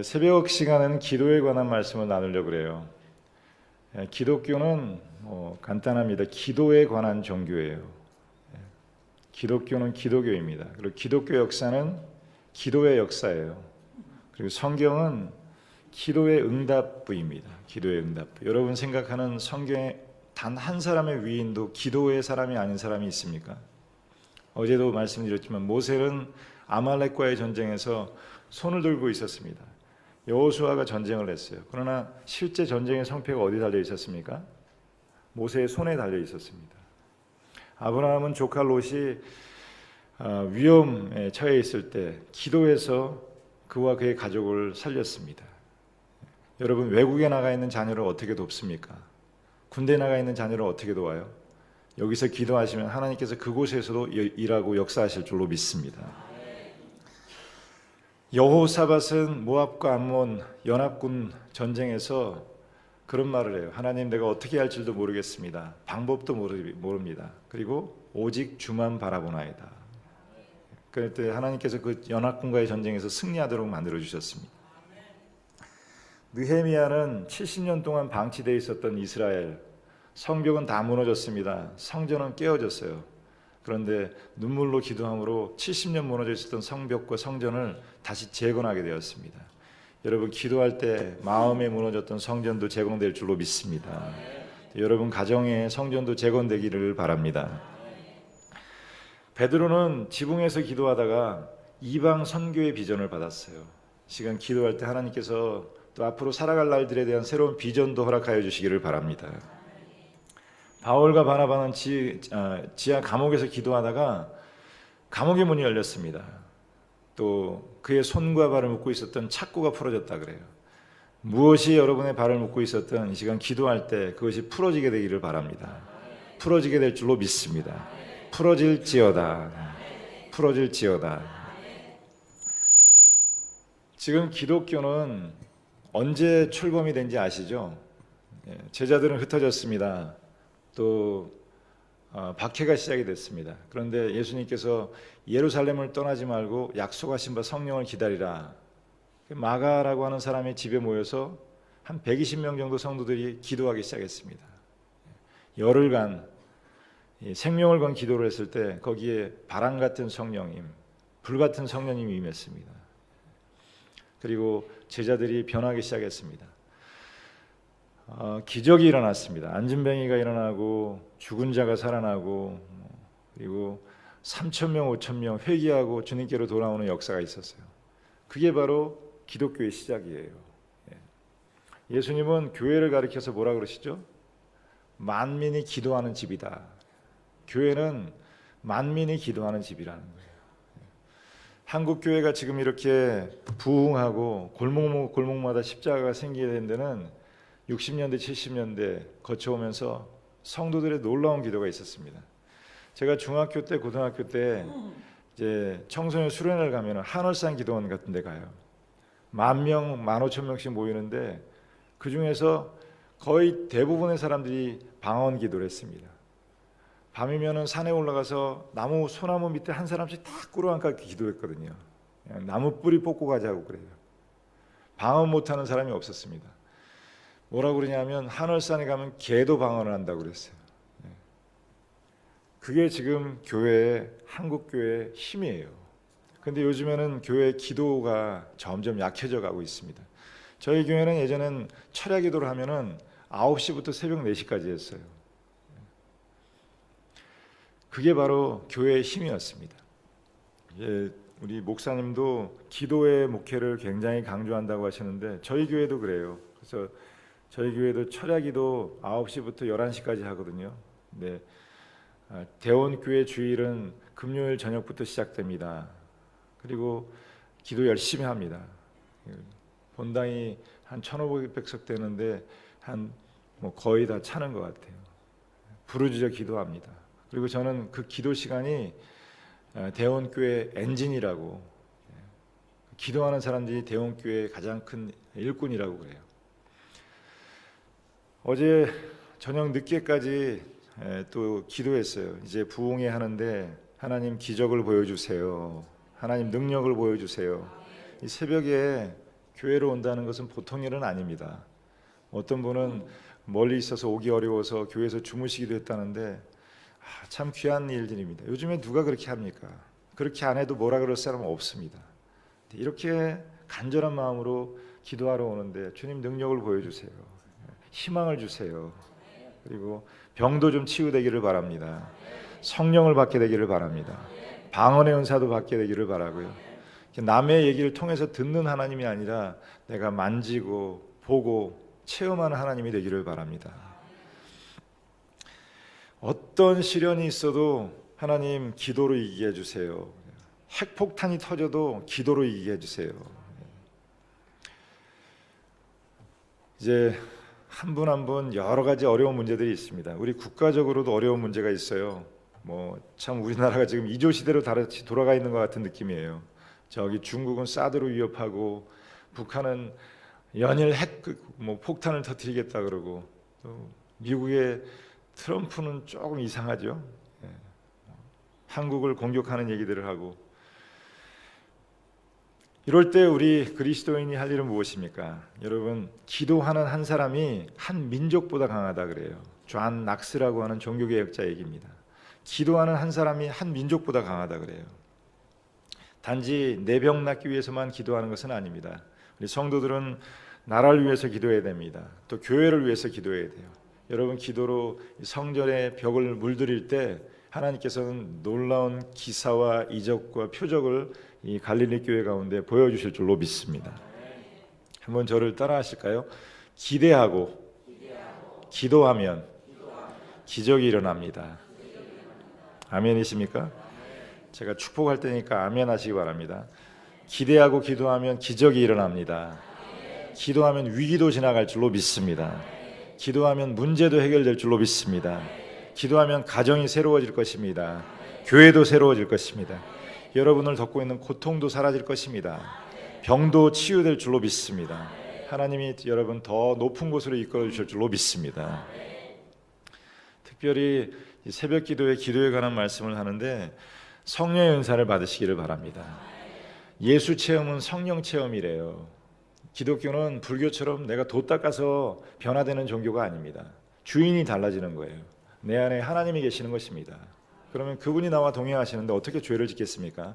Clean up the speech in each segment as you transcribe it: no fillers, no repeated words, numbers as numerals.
새벽 시간은 기도에 관한 말씀을 나누려고 그래요. 기독교는 간단합니다. 기도에 관한 종교예요. 기독교는 기도교입니다. 그리고 기독교 역사는 기도의 역사예요. 그리고 성경은 기도의 응답부입니다. 기도의 응답부. 여러분 생각하는 성경에 단 한 사람의 위인도 기도의 사람이 아닌 사람이 있습니까? 어제도 말씀드렸지만 모세는 아말렉과의 전쟁에서 손을 들고 있었습니다. 여호수아가 전쟁을 했어요. 그러나 실제 전쟁의 성패가 어디 달려 있었습니까? 모세의 손에 달려 있었습니다. 아브라함은 조카 롯이 위험에 처해 있을 때 기도해서 그와 그의 가족을 살렸습니다. 여러분, 외국에 나가 있는 자녀를 어떻게 돕습니까? 군대에 나가 있는 자녀를 어떻게 도와요? 여기서 기도하시면 하나님께서 그곳에서도 일하고 역사하실 줄로 믿습니다. 여호사밧은 모압과 암몬 연합군 전쟁에서 그런 말을 해요. 하나님, 내가 어떻게 할 줄도 모르겠습니다. 방법도 모릅니다. 그리고 오직 주만 바라보나이다. 그때 하나님께서 그 연합군과의 전쟁에서 승리하도록 만들어 주셨습니다. 느헤미야는 70년 동안 방치되어 있었던 이스라엘, 성벽은 다 무너졌습니다. 성전은 깨어졌어요. 그런데 눈물로 기도함으로 70년 무너져 있었던 성벽과 성전을 다시 재건하게 되었습니다. 여러분, 기도할 때 마음에 무너졌던 성전도 재건될 줄로 믿습니다. 여러분 가정의 성전도 재건되기를 바랍니다. 베드로는 지붕에서 기도하다가 이방 선교의 비전을 받았어요. 시간 기도할 때 하나님께서 또 앞으로 살아갈 날들에 대한 새로운 비전도 허락하여 주시기를 바랍니다. 바울과 바나바는 지하 감옥에서 기도하다가 감옥의 문이 열렸습니다. 또 그의 손과 발을 묶고 있었던 착고가 풀어졌다 그래요. 무엇이 여러분의 발을 묶고 있었던 이 시간 기도할 때 그것이 풀어지게 되기를 바랍니다. 풀어지게 될 줄로 믿습니다. 풀어질지어다. 풀어질지어다. 지금 기독교는 언제 출범이 된지 아시죠? 제자들은 흩어졌습니다. 또 박해가 시작이 됐습니다. 그런데 예수님께서 예루살렘을 떠나지 말고 약속하신 바 성령을 기다리라. 마가라고 하는 사람의 집에 모여서 한 120명 정도 성도들이 기도하기 시작했습니다. 열흘간 생명을 건 기도를 했을 때 거기에 바람 같은 성령님, 불 같은 성령님이 임했습니다. 그리고 제자들이 변하기 시작했습니다. 기적이 일어났습니다. 안진뱅이가 일어나고 죽은 자가 살아나고 그리고 3,000명, 5,000명 회개하고 주님께로 돌아오는 역사가 있었어요. 그게 바로 기독교의 시작이에요. 예수님은 교회를 가리켜서 뭐라 그러시죠? 만민이 기도하는 집이다. 교회는 만민이 기도하는 집이라는 거예요. 한국 교회가 지금 이렇게 부흥하고 골목마다 십자가가 생기게 된 데는 60년대, 70년대 거쳐오면서 성도들의 놀라운 기도가 있었습니다. 제가 중학교 때, 고등학교 때 이제 청소년 수련회를 가면 한월산 기도원 같은 데 가요. 10,000명, 15,000명씩 모이는데 그 중에서 거의 대부분의 사람들이 방언 기도를 했습니다. 밤이면은 산에 올라가서 소나무 밑에 한 사람씩 다 꿇어앉아 기도했거든요. 나무 뿌리 뽑고 가자고 그래요. 방언 못하는 사람이 없었습니다. 뭐라고 그러냐면 한월산에 가면 개도 방언을 한다고 그랬어요. 그게 지금 한국 교회의 힘이에요. 근데 요즘에는 교회 기도가 점점 약해져 가고 있습니다. 저희 교회는 예전엔 철야 기도를 하면은 9시부터 새벽 4시까지 했어요. 그게 바로 교회의 힘이었습니다. 우리 목사님도 기도의 목회를 굉장히 강조한다고 하시는데 저희 교회도 그래요. 그래서 저희 교회도 철야기도 9시부터 11시까지 하거든요. 네. 대원교회 주일은 금요일 저녁부터 시작됩니다. 그리고 기도 열심히 합니다. 본당이 한 1,500석 되는데 거의 다 차는 것 같아요. 부르짖어 기도합니다. 그리고 저는 그 기도 시간이 대원교회 엔진이라고, 기도하는 사람들이 대원교회의 가장 큰 일꾼이라고 그래요. 어제 저녁 늦게까지 또 기도했어요. 이제 부흥회 하는데 하나님 기적을 보여주세요. 하나님 능력을 보여주세요. 이 새벽에 교회로 온다는 것은 보통 일은 아닙니다. 어떤 분은 멀리 있어서 오기 어려워서 교회에서 주무시기도 했다는데 참 귀한 일들입니다. 요즘에 누가 그렇게 합니까? 그렇게 안 해도 뭐라 그럴 사람은 없습니다. 이렇게 간절한 마음으로 기도하러 오는데 주님 능력을 보여주세요. 희망을 주세요. 그리고 병도 좀 치유되기를 바랍니다. 성령을 받게 되기를 바랍니다. 방언의 은사도 받게 되기를 바라고요. 남의 얘기를 통해서 듣는 하나님이 아니라 내가 만지고 보고 체험하는 하나님이 되기를 바랍니다. 어떤 시련이 있어도 하나님 기도로 이기게 해주세요. 핵폭탄이 터져도 기도로 이기게 해주세요. 이제 한 분 한 분 여러 가지 어려운 문제들이 있습니다. 우리 국가적으로도 어려운 문제가 있어요. 참 우리나라가 지금 이조 시대로 다시 돌아가 있는 것 같은 느낌이에요. 저기 중국은 사드로 위협하고 북한은 연일 폭탄을 터뜨리겠다 그러고 또 미국의 트럼프는 조금 이상하죠. 한국을 공격하는 얘기들을 하고 이럴 때 우리 그리스도인이 할 일은 무엇입니까? 여러분 기도하는 한 사람이 한 민족보다 강하다 그래요. 존 낙스라고 하는 종교개혁자 얘기입니다. 기도하는 한 사람이 한 민족보다 강하다 그래요. 단지 내 병 낫기 위해서만 기도하는 것은 아닙니다. 우리 성도들은 나라를 위해서 기도해야 됩니다. 또 교회를 위해서 기도해야 돼요. 여러분 기도로 성전의 벽을 물들일 때 하나님께서는 놀라운 기사와 이적과 표적을 이 갈릴리 교회 가운데 보여주실 줄로 믿습니다. 한번 저를 따라 하실까요? 기대하고 기도하면 기적이 일어납니다. 아멘이십니까? 제가 축복할 때니까 아멘 하시기 바랍니다. 기대하고 기도하면 기적이 일어납니다. 기도하면 위기도 지나갈 줄로 믿습니다. 기도하면 문제도 해결될 줄로 믿습니다. 기도하면 가정이 새로워질 것입니다. 교회도 새로워질 것입니다. 여러분을 덮고 있는 고통도 사라질 것입니다. 병도 치유될 줄로 믿습니다. 하나님이 여러분 더 높은 곳으로 이끌어 주실 줄로 믿습니다. 특별히 새벽 기도에 관한 말씀을 하는데 성령의 은사를 받으시기를 바랍니다. 예수 체험은 성령 체험이래요. 기독교는 불교처럼 내가 도 닦아서 변화되는 종교가 아닙니다. 주인이 달라지는 거예요. 내 안에 하나님이 계시는 것입니다. 그러면 그분이 나와 동행하시는데 어떻게 죄를 짓겠습니까?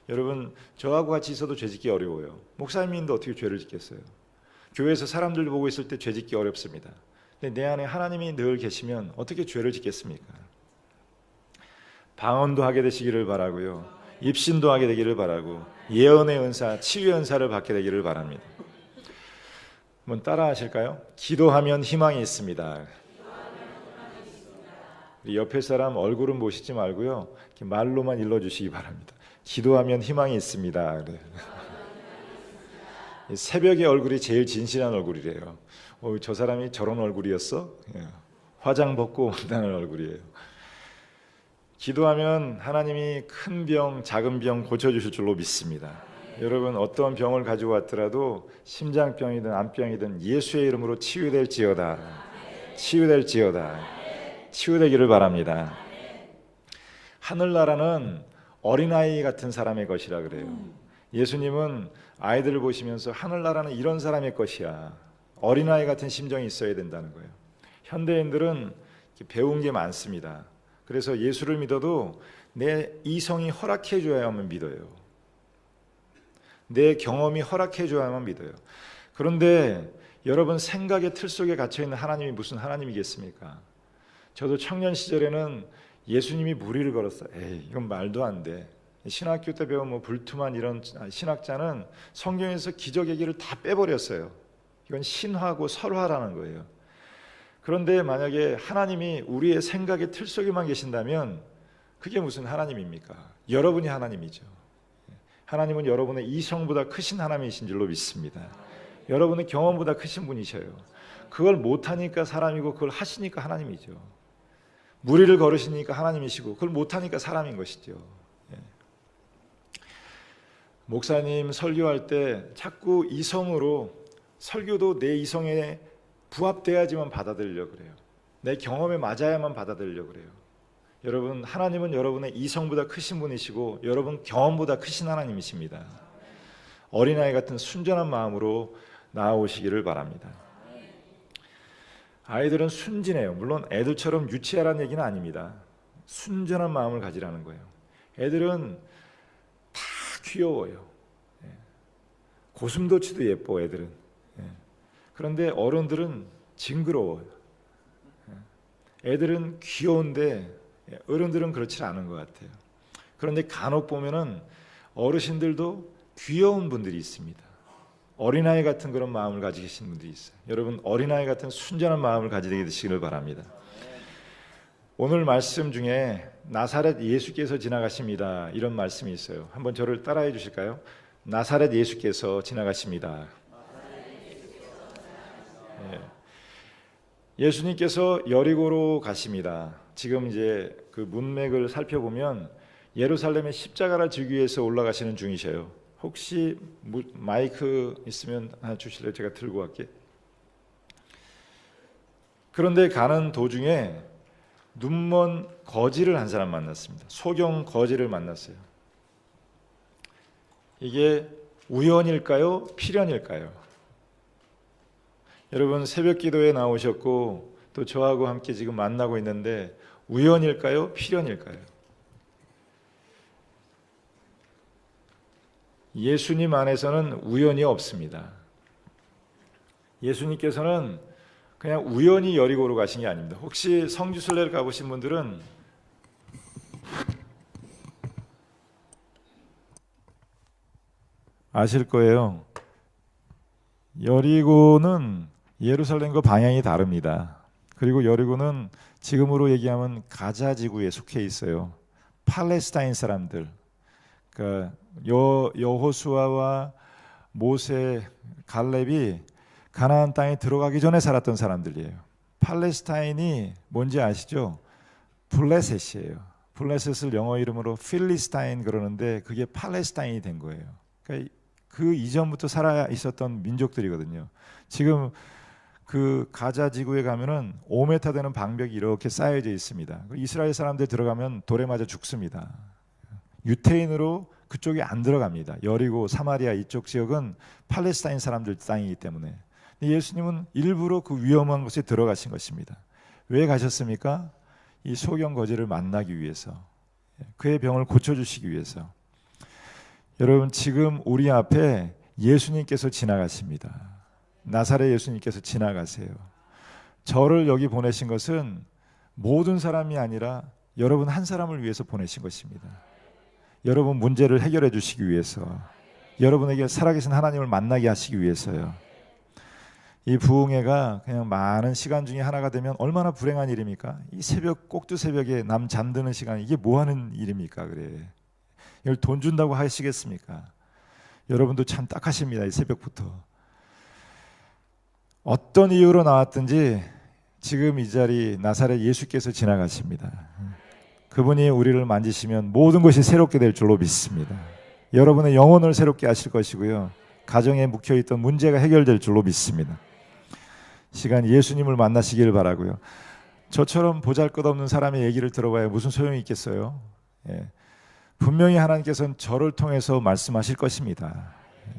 여러분 저하고 같이 있어도 죄 짓기 어려워요. 목사님인데 어떻게 죄를 짓겠어요? 교회에서 사람들 보고 있을 때 죄 짓기 어렵습니다. 근데 내 안에 하나님이 늘 계시면 어떻게 죄를 짓겠습니까? 방언도 하게 되시기를 바라고요. 입신도 하게 되기를 바라고 예언의 은사, 치유의 은사를 받게 되기를 바랍니다. 한번 따라 하실까요? 기도하면 희망이 있습니다. 우리 옆에 사람 얼굴은 보시지 말고요. 이렇게 말로만 일러주시기 바랍니다. 기도하면 희망이 있습니다. 그래. 새벽의 얼굴이 제일 진실한 얼굴이래요. 저 사람이 저런 얼굴이었어? 화장 벗고 온다는 얼굴이에요. 기도하면 하나님이 큰 병, 작은 병 고쳐주실 줄로 믿습니다. 여러분 어떤 병을 가지고 왔더라도 심장병이든 암병이든 예수의 이름으로 치유될지어다. 치유될지어다. 치유되기를 바랍니다. 하늘나라는 어린아이 같은 사람의 것이라 그래요. 예수님은 아이들을 보시면서 하늘나라는 이런 사람의 것이야. 어린아이 같은 심정이 있어야 된다는 거예요. 현대인들은 배운 게 많습니다. 그래서 예수를 믿어도 내 이성이 허락해 줘야만 믿어요. 내 경험이 허락해 줘야만 믿어요. 그런데 여러분 생각의 틀 속에 갇혀 있는 하나님이 무슨 하나님이겠습니까? 저도 청년 시절에는 예수님이 무리를 걸었어요. 에이, 이건 말도 안 돼. 신학교 때 배운 불투만 이런 신학자는 성경에서 기적 얘기를 다 빼버렸어요. 이건 신화고 설화라는 거예요. 그런데 만약에 하나님이 우리의 생각의 틀 속에만 계신다면 그게 무슨 하나님입니까? 여러분이 하나님이죠. 하나님은 여러분의 이성보다 크신 하나님이신 줄로 믿습니다. 여러분의 경험보다 크신 분이셔요. 그걸 못하니까 사람이고 그걸 하시니까 하나님이죠. 무리를 걸으시니까 하나님이시고 그걸 못하니까 사람인 것이죠. 목사님 설교할 때 자꾸 이성으로 설교도 내 이성에 부합돼야지만 받아들이려고 그래요. 내 경험에 맞아야만 받아들이려고 그래요. 여러분 하나님은 여러분의 이성보다 크신 분이시고 여러분 경험보다 크신 하나님이십니다. 어린아이 같은 순전한 마음으로 나아오시기를 바랍니다. 아이들은 순진해요. 물론 애들처럼 유치하라는 얘기는 아닙니다. 순전한 마음을 가지라는 거예요. 애들은 다 귀여워요. 고슴도치도 예뻐 애들은. 그런데 어른들은 징그러워요. 애들은 귀여운데 어른들은 그렇지 않은 것 같아요. 그런데 간혹 보면은 어르신들도 귀여운 분들이 있습니다. 어린아이 같은 그런 마음을 가지고 계신 분들이 있어요. 여러분 어린아이 같은 순전한 마음을 가지게 되시기를 바랍니다. 오늘 말씀 중에 나사렛 예수께서 지나가십니다. 이런 말씀이 있어요. 한번 저를 따라해 주실까요? 나사렛 예수께서 지나가십니다. 예수님께서 여리고로 가십니다. 지금 이제 그 문맥을 살펴보면 예루살렘에 십자가를 지기 위해서 올라가시는 중이셔요. 혹시 마이크 있으면 하나 주실래요? 제가 들고 갈게. 그런데 가는 도중에 눈먼 거지를 한 사람 만났습니다. 소경 거지를 만났어요. 이게 우연일까요? 필연일까요? 여러분 새벽 기도에 나오셨고 또 저하고 함께 지금 만나고 있는데 우연일까요? 필연일까요? 예수님 안에서는 우연이 없습니다. 예수님께서는 그냥 우연히 여리고로 가신 게 아닙니다. 혹시 성지순례를 가보신 분들은 아실 거예요. 여리고는 예루살렘과 방향이 다릅니다. 그리고 여리고는 지금으로 얘기하면 가자 지구에 속해 있어요. 팔레스타인 사람들, 그러니까 여호수아와 모세, 갈렙이 가나안 땅에 들어가기 전에 살았던 사람들이에요. 팔레스타인이 뭔지 아시죠? 블레셋이에요. 블레셋을 영어 이름으로 필리스타인 그러는데 그게 팔레스타인이 된 거예요. 그러니까 그 이전부터 살아 있었던 민족들이거든요. 지금 그 가자 지구에 가면은 5m 되는 방벽이 이렇게 쌓여져 있습니다. 이스라엘 사람들 들어가면 돌에 맞아 죽습니다. 유태인으로 그쪽에 안 들어갑니다. 여리고 사마리아 이쪽 지역은 팔레스타인 사람들 땅이기 때문에. 예수님은 일부러 그 위험한 곳에 들어가신 것입니다. 왜 가셨습니까? 이 소경 거지를 만나기 위해서, 그의 병을 고쳐주시기 위해서. 여러분 지금 우리 앞에 예수님께서 지나가십니다. 나사렛 예수님께서 지나가세요. 저를 여기 보내신 것은 모든 사람이 아니라 여러분 한 사람을 위해서 보내신 것입니다. 여러분 문제를 해결해 주시기 위해서, 여러분에게 살아계신 하나님을 만나게 하시기 위해서요. 이 부흥회가 그냥 많은 시간 중에 하나가 되면 얼마나 불행한 일입니까? 이 새벽 꼭두 새벽에 남 잠드는 시간, 이게 뭐 하는 일입니까? 그래. 이걸 돈 준다고 하시겠습니까? 여러분도 참 딱하십니다. 이 새벽부터. 어떤 이유로 나왔든지 지금 이 자리 나사렛 예수께서 지나가십니다. 그분이 우리를 만지시면 모든 것이 새롭게 될 줄로 믿습니다. 여러분의 영혼을 새롭게 하실 것이고요. 가정에 묵혀있던 문제가 해결될 줄로 믿습니다. 시간 예수님을 만나시기를 바라고요. 저처럼 보잘것없는 사람의 얘기를 들어봐야 무슨 소용이 있겠어요? 분명히 하나님께서는 저를 통해서 말씀하실 것입니다.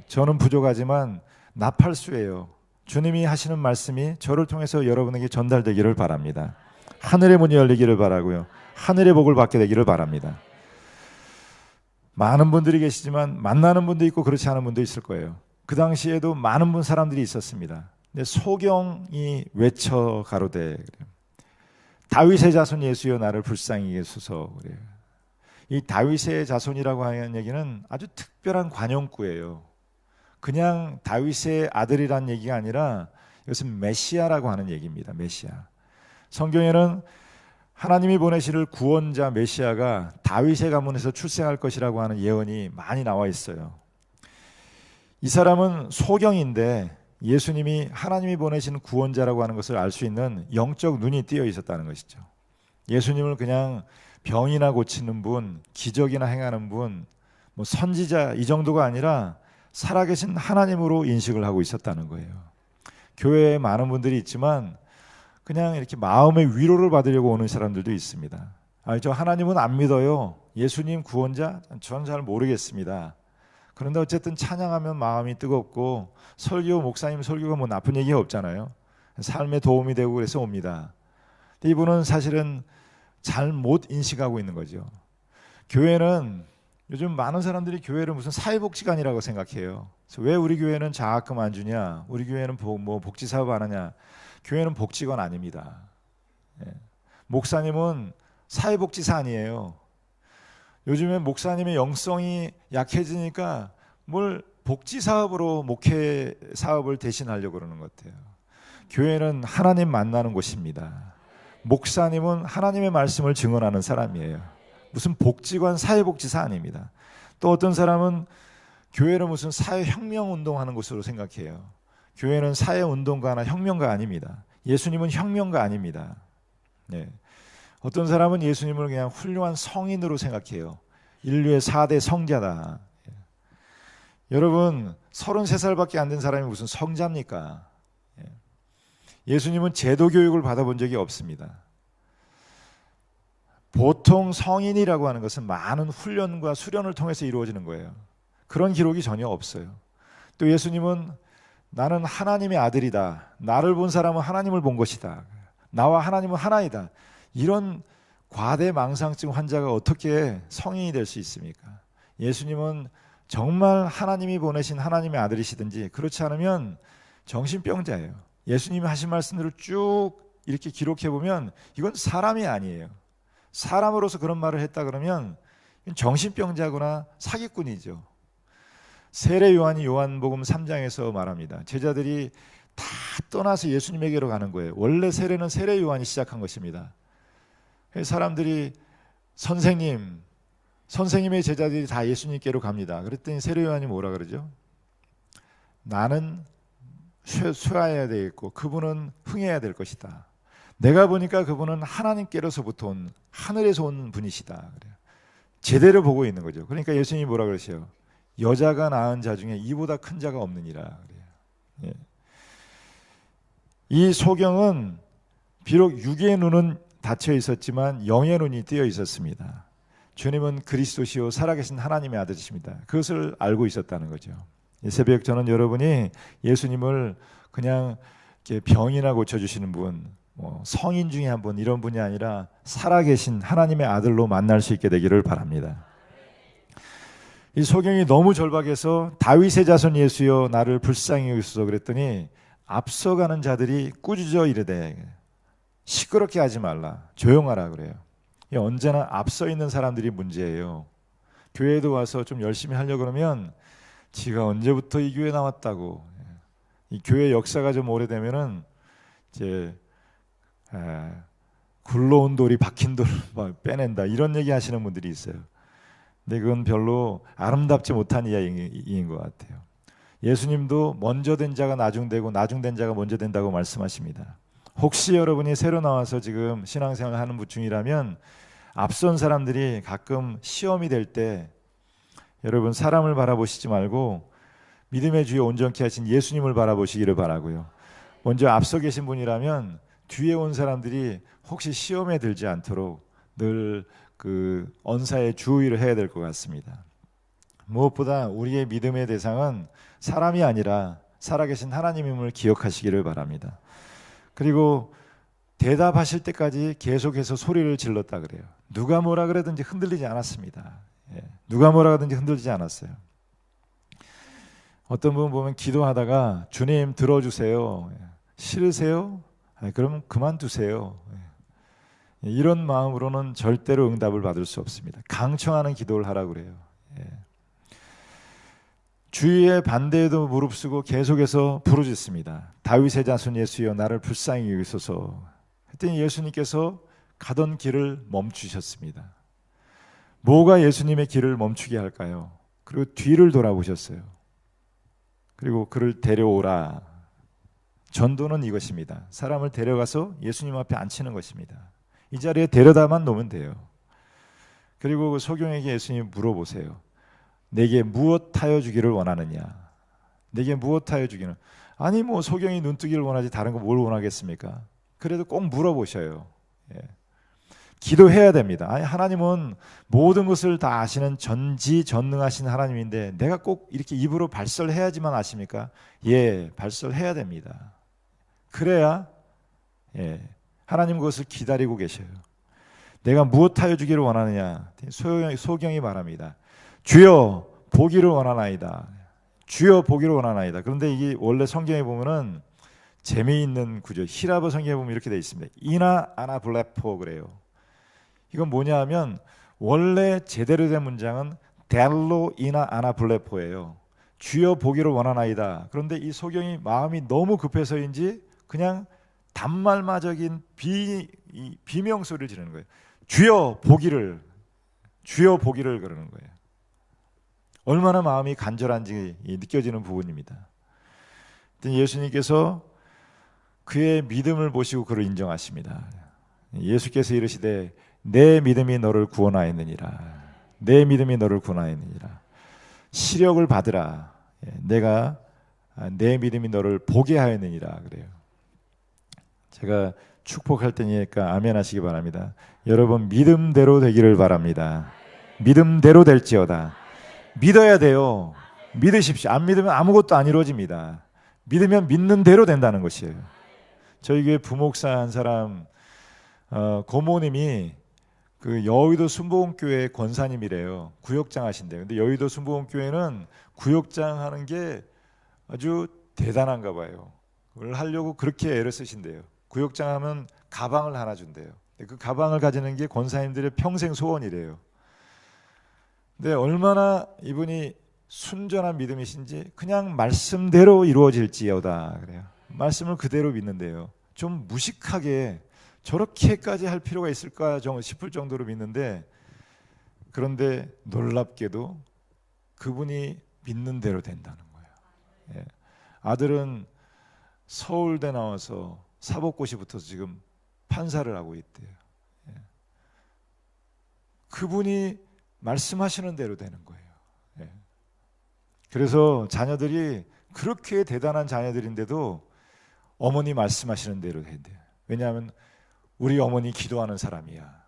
저는 부족하지만 나팔수예요. 주님이 하시는 말씀이 저를 통해서 여러분에게 전달되기를 바랍니다. 하늘의 문이 열리기를 바라고요. 하늘의 복을 받게 되기를 바랍니다. 많은 분들이 계시지만 만나는 분도 있고 그렇지 않은 분도 있을 거예요. 그 당시에도 많은 사람들이 있었습니다. 근데 소경이 외쳐 가로되 다윗의 자손 예수여 나를 불쌍히 여소서. 그래요. 이 다윗의 자손이라고 하는 얘기는 아주 특별한 관용구예요. 그냥 다윗의 아들이란 얘기가 아니라 이것은 메시아라고 하는 얘기입니다. 메시아. 성경에는 하나님이 보내실 구원자 메시아가 다윗의 가문에서 출생할 것이라고 하는 예언이 많이 나와 있어요. 이 사람은 소경인데 예수님이 하나님이 보내신 구원자라고 하는 것을 알 수 있는 영적 눈이 띄어 있었다는 것이죠. 예수님을 그냥 병이나 고치는 분, 기적이나 행하는 분, 뭐 선지자 이 정도가 아니라 살아계신 하나님으로 인식을 하고 있었다는 거예요. 교회에 많은 분들이 있지만 그냥 이렇게 마음의 위로를 받으려고 오는 사람들도 있습니다. 저 하나님은 안 믿어요. 예수님 구원자? 전 잘 모르겠습니다. 그런데 어쨌든 찬양하면 마음이 뜨겁고 설교, 목사님 설교가 뭐 나쁜 얘기가 없잖아요. 삶에 도움이 되고 그래서 옵니다. 근데 이분은 사실은 잘 못 인식하고 있는 거죠. 교회는 요즘 많은 사람들이 교회를 무슨 사회복지관이라고 생각해요. 그래서 왜 우리 교회는 장학금 안 주냐? 우리 교회는 뭐 복지 사업 안 하냐? 교회는 복지관 아닙니다. 예. 목사님은 사회복지사 아니에요. 요즘에 목사님의 영성이 약해지니까 뭘 복지 사업으로 목회 사업을 대신하려고 그러는 것 같아요. 교회는 하나님 만나는 곳입니다. 목사님은 하나님의 말씀을 증언하는 사람이에요. 무슨 복지관 사회복지사 아닙니다. 또 어떤 사람은 교회를 무슨 사회혁명운동하는 곳으로 생각해요. 교회는 사회운동가나 혁명가 아닙니다. 예수님은 혁명가 아닙니다. 네. 어떤 사람은 예수님을 그냥 훌륭한 성인으로 생각해요. 인류의 4대 성자다. 여러분 33살밖에 안 된 사람이 무슨 성자입니까? 예수님은 제도 교육을 받아본 적이 없습니다. 보통 성인이라고 하는 것은 많은 훈련과 수련을 통해서 이루어지는 거예요. 그런 기록이 전혀 없어요. 또 예수님은 나는 하나님의 아들이다. 나를 본 사람은 하나님을 본 것이다. 나와 하나님은 하나이다. 이런 과대망상증 환자가 어떻게 성인이 될 수 있습니까? 예수님은 정말 하나님이 보내신 하나님의 아들이시든지 그렇지 않으면 정신병자예요. 예수님이 하신 말씀들을 쭉 이렇게 기록해 보면 이건 사람이 아니에요. 사람으로서 그런 말을 했다 그러면 정신병자거나 사기꾼이죠. 세례 요한이 요한복음 3장에서 말합니다. 제자들이 다 떠나서 예수님에게로 가는 거예요. 원래 세례는 세례 요한이 시작한 것입니다. 사람들이 선생님의 제자들이 다 예수님께로 갑니다. 그랬더니 세례 요한이 뭐라 그러죠? 나는 쇠해야 되겠고 그분은 흥해야 될 것이다. 내가 보니까 그분은 하나님께로서부터 온 하늘에서 온 분이시다. 그래요. 제대로 보고 있는 거죠. 그러니까 예수님이 뭐라 그러세요? 여자가 낳은 자 중에 이보다 큰 자가 없느니라. 그래요. 예. 이 소경은 비록 육의 눈은 닫혀 있었지만 영의 눈이 뜨여 있었습니다. 주님은 그리스도시요 살아계신 하나님의 아들이십니다. 그것을 알고 있었다는 거죠. 이 새벽 저는 여러분이 예수님을 그냥 병이나 고쳐주시는 분, 성인 중에 한 분 이런 분이 아니라 살아계신 하나님의 아들로 만날 수 있게 되기를 바랍니다. 이 소경이 너무 절박해서 다윗의 자손 예수여 나를 불쌍히 여기소서 그랬더니 앞서가는 자들이 꾸짖어 이르되 시끄럽게 하지 말라 조용하라 그래요. 언제나 앞서 있는 사람들이 문제예요. 교회에도 와서 좀 열심히 하려고 그러면 지가 언제부터 이 교회 나왔다고, 이 교회 역사가 좀 오래되면은 이제 굴러온 돌이 박힌 돌을 빼낸다 이런 얘기 하시는 분들이 있어요. 근데 그건 별로 아름답지 못한 이야기인 것 같아요. 예수님도 먼저 된 자가 나중되고 나중된 자가 먼저 된다고 말씀하십니다. 혹시 여러분이 새로 나와서 지금 신앙생활을 하는 분 중이라면 앞선 사람들이 가끔 시험이 될 때 여러분 사람을 바라보시지 말고 믿음의 주여 온전케 하신 예수님을 바라보시기를 바라고요. 먼저 앞서 계신 분이라면 뒤에 온 사람들이 혹시 시험에 들지 않도록 늘 그 언사에 주의를 해야 될 것 같습니다. 무엇보다 우리의 믿음의 대상은 사람이 아니라 살아계신 하나님임을 기억하시기를 바랍니다. 그리고 대답하실 때까지 계속해서 소리를 질렀다 그래요. 누가 뭐라 그러든지 흔들리지 않았습니다. 누가 뭐라 하든지 흔들리지 않았어요. 어떤 분 보면 기도하다가 주님 들어주세요. 싫으세요? 그럼 그만두세요. 이런 마음으로는 절대로 응답을 받을 수 없습니다. 강청하는 기도를 하라고 그래요. 주위의 반대에도 무릅쓰고 계속해서 부르짖습니다. 다윗의 자손 예수여 나를 불쌍히 여기소서. 그랬더니 예수님께서 가던 길을 멈추셨습니다. 뭐가 예수님의 길을 멈추게 할까요? 그리고 뒤를 돌아보셨어요. 그리고 그를 데려오라. 전도는 이것입니다. 사람을 데려가서 예수님 앞에 앉히는 것입니다. 이 자리에 데려다만 놓으면 돼요. 그리고 그 소경에게 예수님 물어보세요. 내게 무엇하여 주기를 원하느냐? 내게 무엇하여 주기는? 아니 뭐 소경이 눈뜨기를 원하지 다른 거 뭘 원하겠습니까? 그래도 꼭 물어보셔요. 기도해야 됩니다. 아니, 하나님은 모든 것을 다 아시는 전지전능하신 하나님인데 내가 꼭 이렇게 입으로 발설해야지만 아십니까? 예, 발설해야 됩니다. 그래야 하나님 그것을 기다리고 계셔요. 내가 무엇하여 주기를 원하느냐? 소경이 말합니다. 주여 보기를 원하나이다. 주여 보기를 원하나이다. 그런데 이게 원래 성경에 보면은 재미있는 구조, 히라브 성경에 보면 이렇게 되어 있습니다. 이나 아나 블레포 그래요. 이건 뭐냐 하면 원래 제대로 된 문장은 델로 이나 아나 블레포예요. 주여 보기를 원하나이다. 그런데 이 소경이 마음이 너무 급해서인지 그냥 단말마적인 비명소리를 지르는 거예요. 주여 보기를 그러는 거예요. 얼마나 마음이 간절한지 느껴지는 부분입니다. 예수님께서 그의 믿음을 보시고 그를 인정하십니다. 예수께서 이르시되 내 믿음이 너를 구원하였느니라. 내 믿음이 너를 구원하였느니라. 시력을 받으라. 내가 내 믿음이 너를 보게 하였느니라 그래요. 제가 축복할 테니까 아멘 하시기 바랍니다. 여러분 믿음대로 되기를 바랍니다. 믿음대로 될지어다. 믿어야 돼요. 믿으십시오. 안 믿으면 아무것도 안 이루어집니다. 믿으면 믿는 대로 된다는 것이에요. 저희 교회 부목사 한 사람 고모님이 그 여의도 순복음교회 권사님이래요. 구역장 하신대요. 근데 여의도 순복음교회는 구역장 하는 게 아주 대단한가 봐요. 그걸 하려고 그렇게 애를 쓰신대요. 구역장 하면 가방을 하나 준대요. 그 가방을 가지는 게 권사님들의 평생 소원이래요. 근데 얼마나 이분이 순전한 믿음이신지 그냥 말씀대로 이루어질지어다 그래요. 말씀을 그대로 믿는데요. 좀 무식하게 저렇게까지 할 필요가 있을까 싶을 정도로 믿는데, 그런데 놀랍게도 그분이 믿는 대로 된다는 거예요. 예. 아들은 서울대 나와서 사법고시 붙어서 지금 판사를 하고 있대요. 예. 그분이 말씀하시는 대로 되는 거예요. 예. 그래서 자녀들이 그렇게 대단한 자녀들인데도 어머니 말씀하시는 대로 해야 돼요. 왜냐하면 우리 어머니 기도하는 사람이야.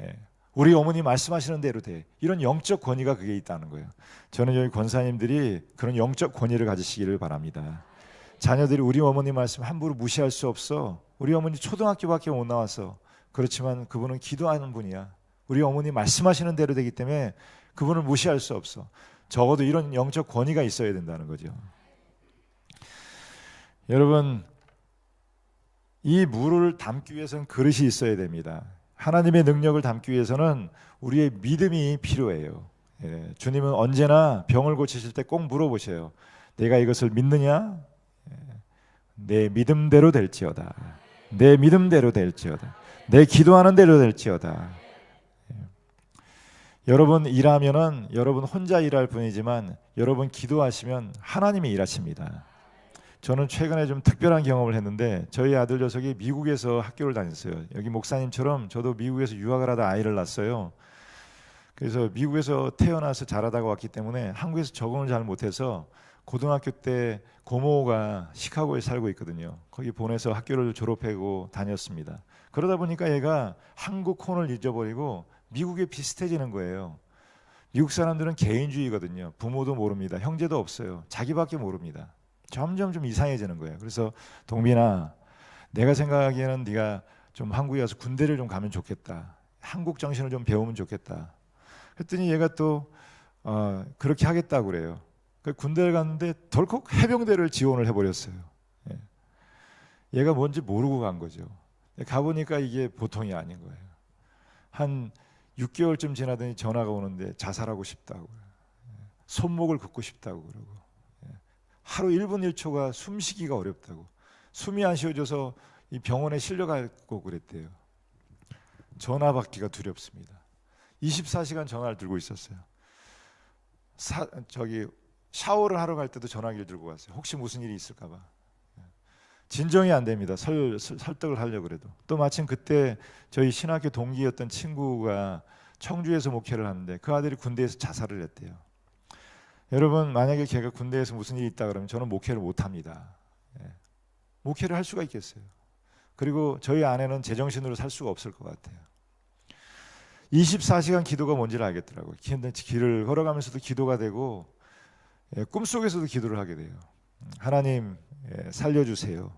예. 우리 어머니 말씀하시는 대로 돼. 이런 영적 권위가 그게 있다는 거예요. 저는 여기 권사님들이 그런 영적 권위를 가지시기를 바랍니다. 자녀들이 우리 어머니 말씀 함부로 무시할 수 없어. 우리 어머니 초등학교밖에 못 나와서. 그렇지만 그분은 기도하는 분이야. 우리 어머니 말씀하시는 대로 되기 때문에 그분을 무시할 수 없어. 적어도 이런 영적 권위가 있어야 된다는 거죠. 여러분, 이 물을 담기 위해서는 그릇이 있어야 됩니다. 하나님의 능력을 담기 위해서는 우리의 믿음이 필요해요. 예, 주님은 언제나 병을 고치실 때 꼭 물어보셔요. 내가 이것을 믿느냐? 내 믿음대로 될지어다. 내 믿음대로 될지어다. 내 기도하는 대로 될지어다. 예. 여러분 일하면은 여러분 혼자 일할 뿐이지만 여러분 기도하시면 하나님이 일하십니다. 저는 최근에 좀 특별한 경험을 했는데 저희 아들 녀석이 미국에서 학교를 다녔어요. 여기 목사님처럼 저도 미국에서 유학을 하다 아이를 낳았어요. 그래서 미국에서 태어나서 자라다가 왔기 때문에 한국에서 적응을 잘 못해서 고등학교 때 고모가 시카고에 살고 있거든요. 거기 보내서 학교를 졸업하고 다녔습니다. 그러다 보니까 얘가 한국 혼을 잊어버리고 미국에 비슷해지는 거예요. 미국 사람들은 개인주의거든요. 부모도 모릅니다. 형제도 없어요. 자기밖에 모릅니다. 점점 좀 이상해지는 거예요. 그래서 동빈아, 내가 생각하기에는 네가 좀 한국에 와서 군대를 좀 가면 좋겠다. 한국 정신을 좀 배우면 좋겠다. 그랬더니 얘가 또 그렇게 하겠다고 그래요. 군대를 갔는데 덜컥 해병대를 지원을 해버렸어요. 예. 얘가 뭔지 모르고 간 거죠. 가보니까 이게 보통이 아닌 거예요. 한 6개월쯤 지나더니 전화가 오는데 자살하고 싶다고, 손목을 긋고 싶다고 그러고, 하루 1분 1초가 숨쉬기가 어렵다고, 숨이 안 쉬어져서 이 병원에 실려가고 그랬대요. 전화 받기가 두렵습니다. 24시간 전화를 들고 있었어요. 샤워를 하러 갈 때도 전화기를 들고 갔어요. 혹시 무슨 일이 있을까 봐. 진정이 안 됩니다. 설득을 하려고 그래도. 또 마침 그때 저희 신학교 동기였던 친구가 청주에서 목회를 하는데 그 아들이 군대에서 자살을 했대요. 여러분, 만약에 걔가 군대에서 무슨 일이 있다 그러면 저는 목회를 못 합니다. 목회를 할 수가 있겠어요. 그리고 저희 아내는 제정신으로 살 수가 없을 것 같아요. 24시간 기도가 뭔지를 알겠더라고요. 길을 걸어가면서도 기도가 되고 꿈속에서도 기도를 하게 돼요. 하나님 살려주세요.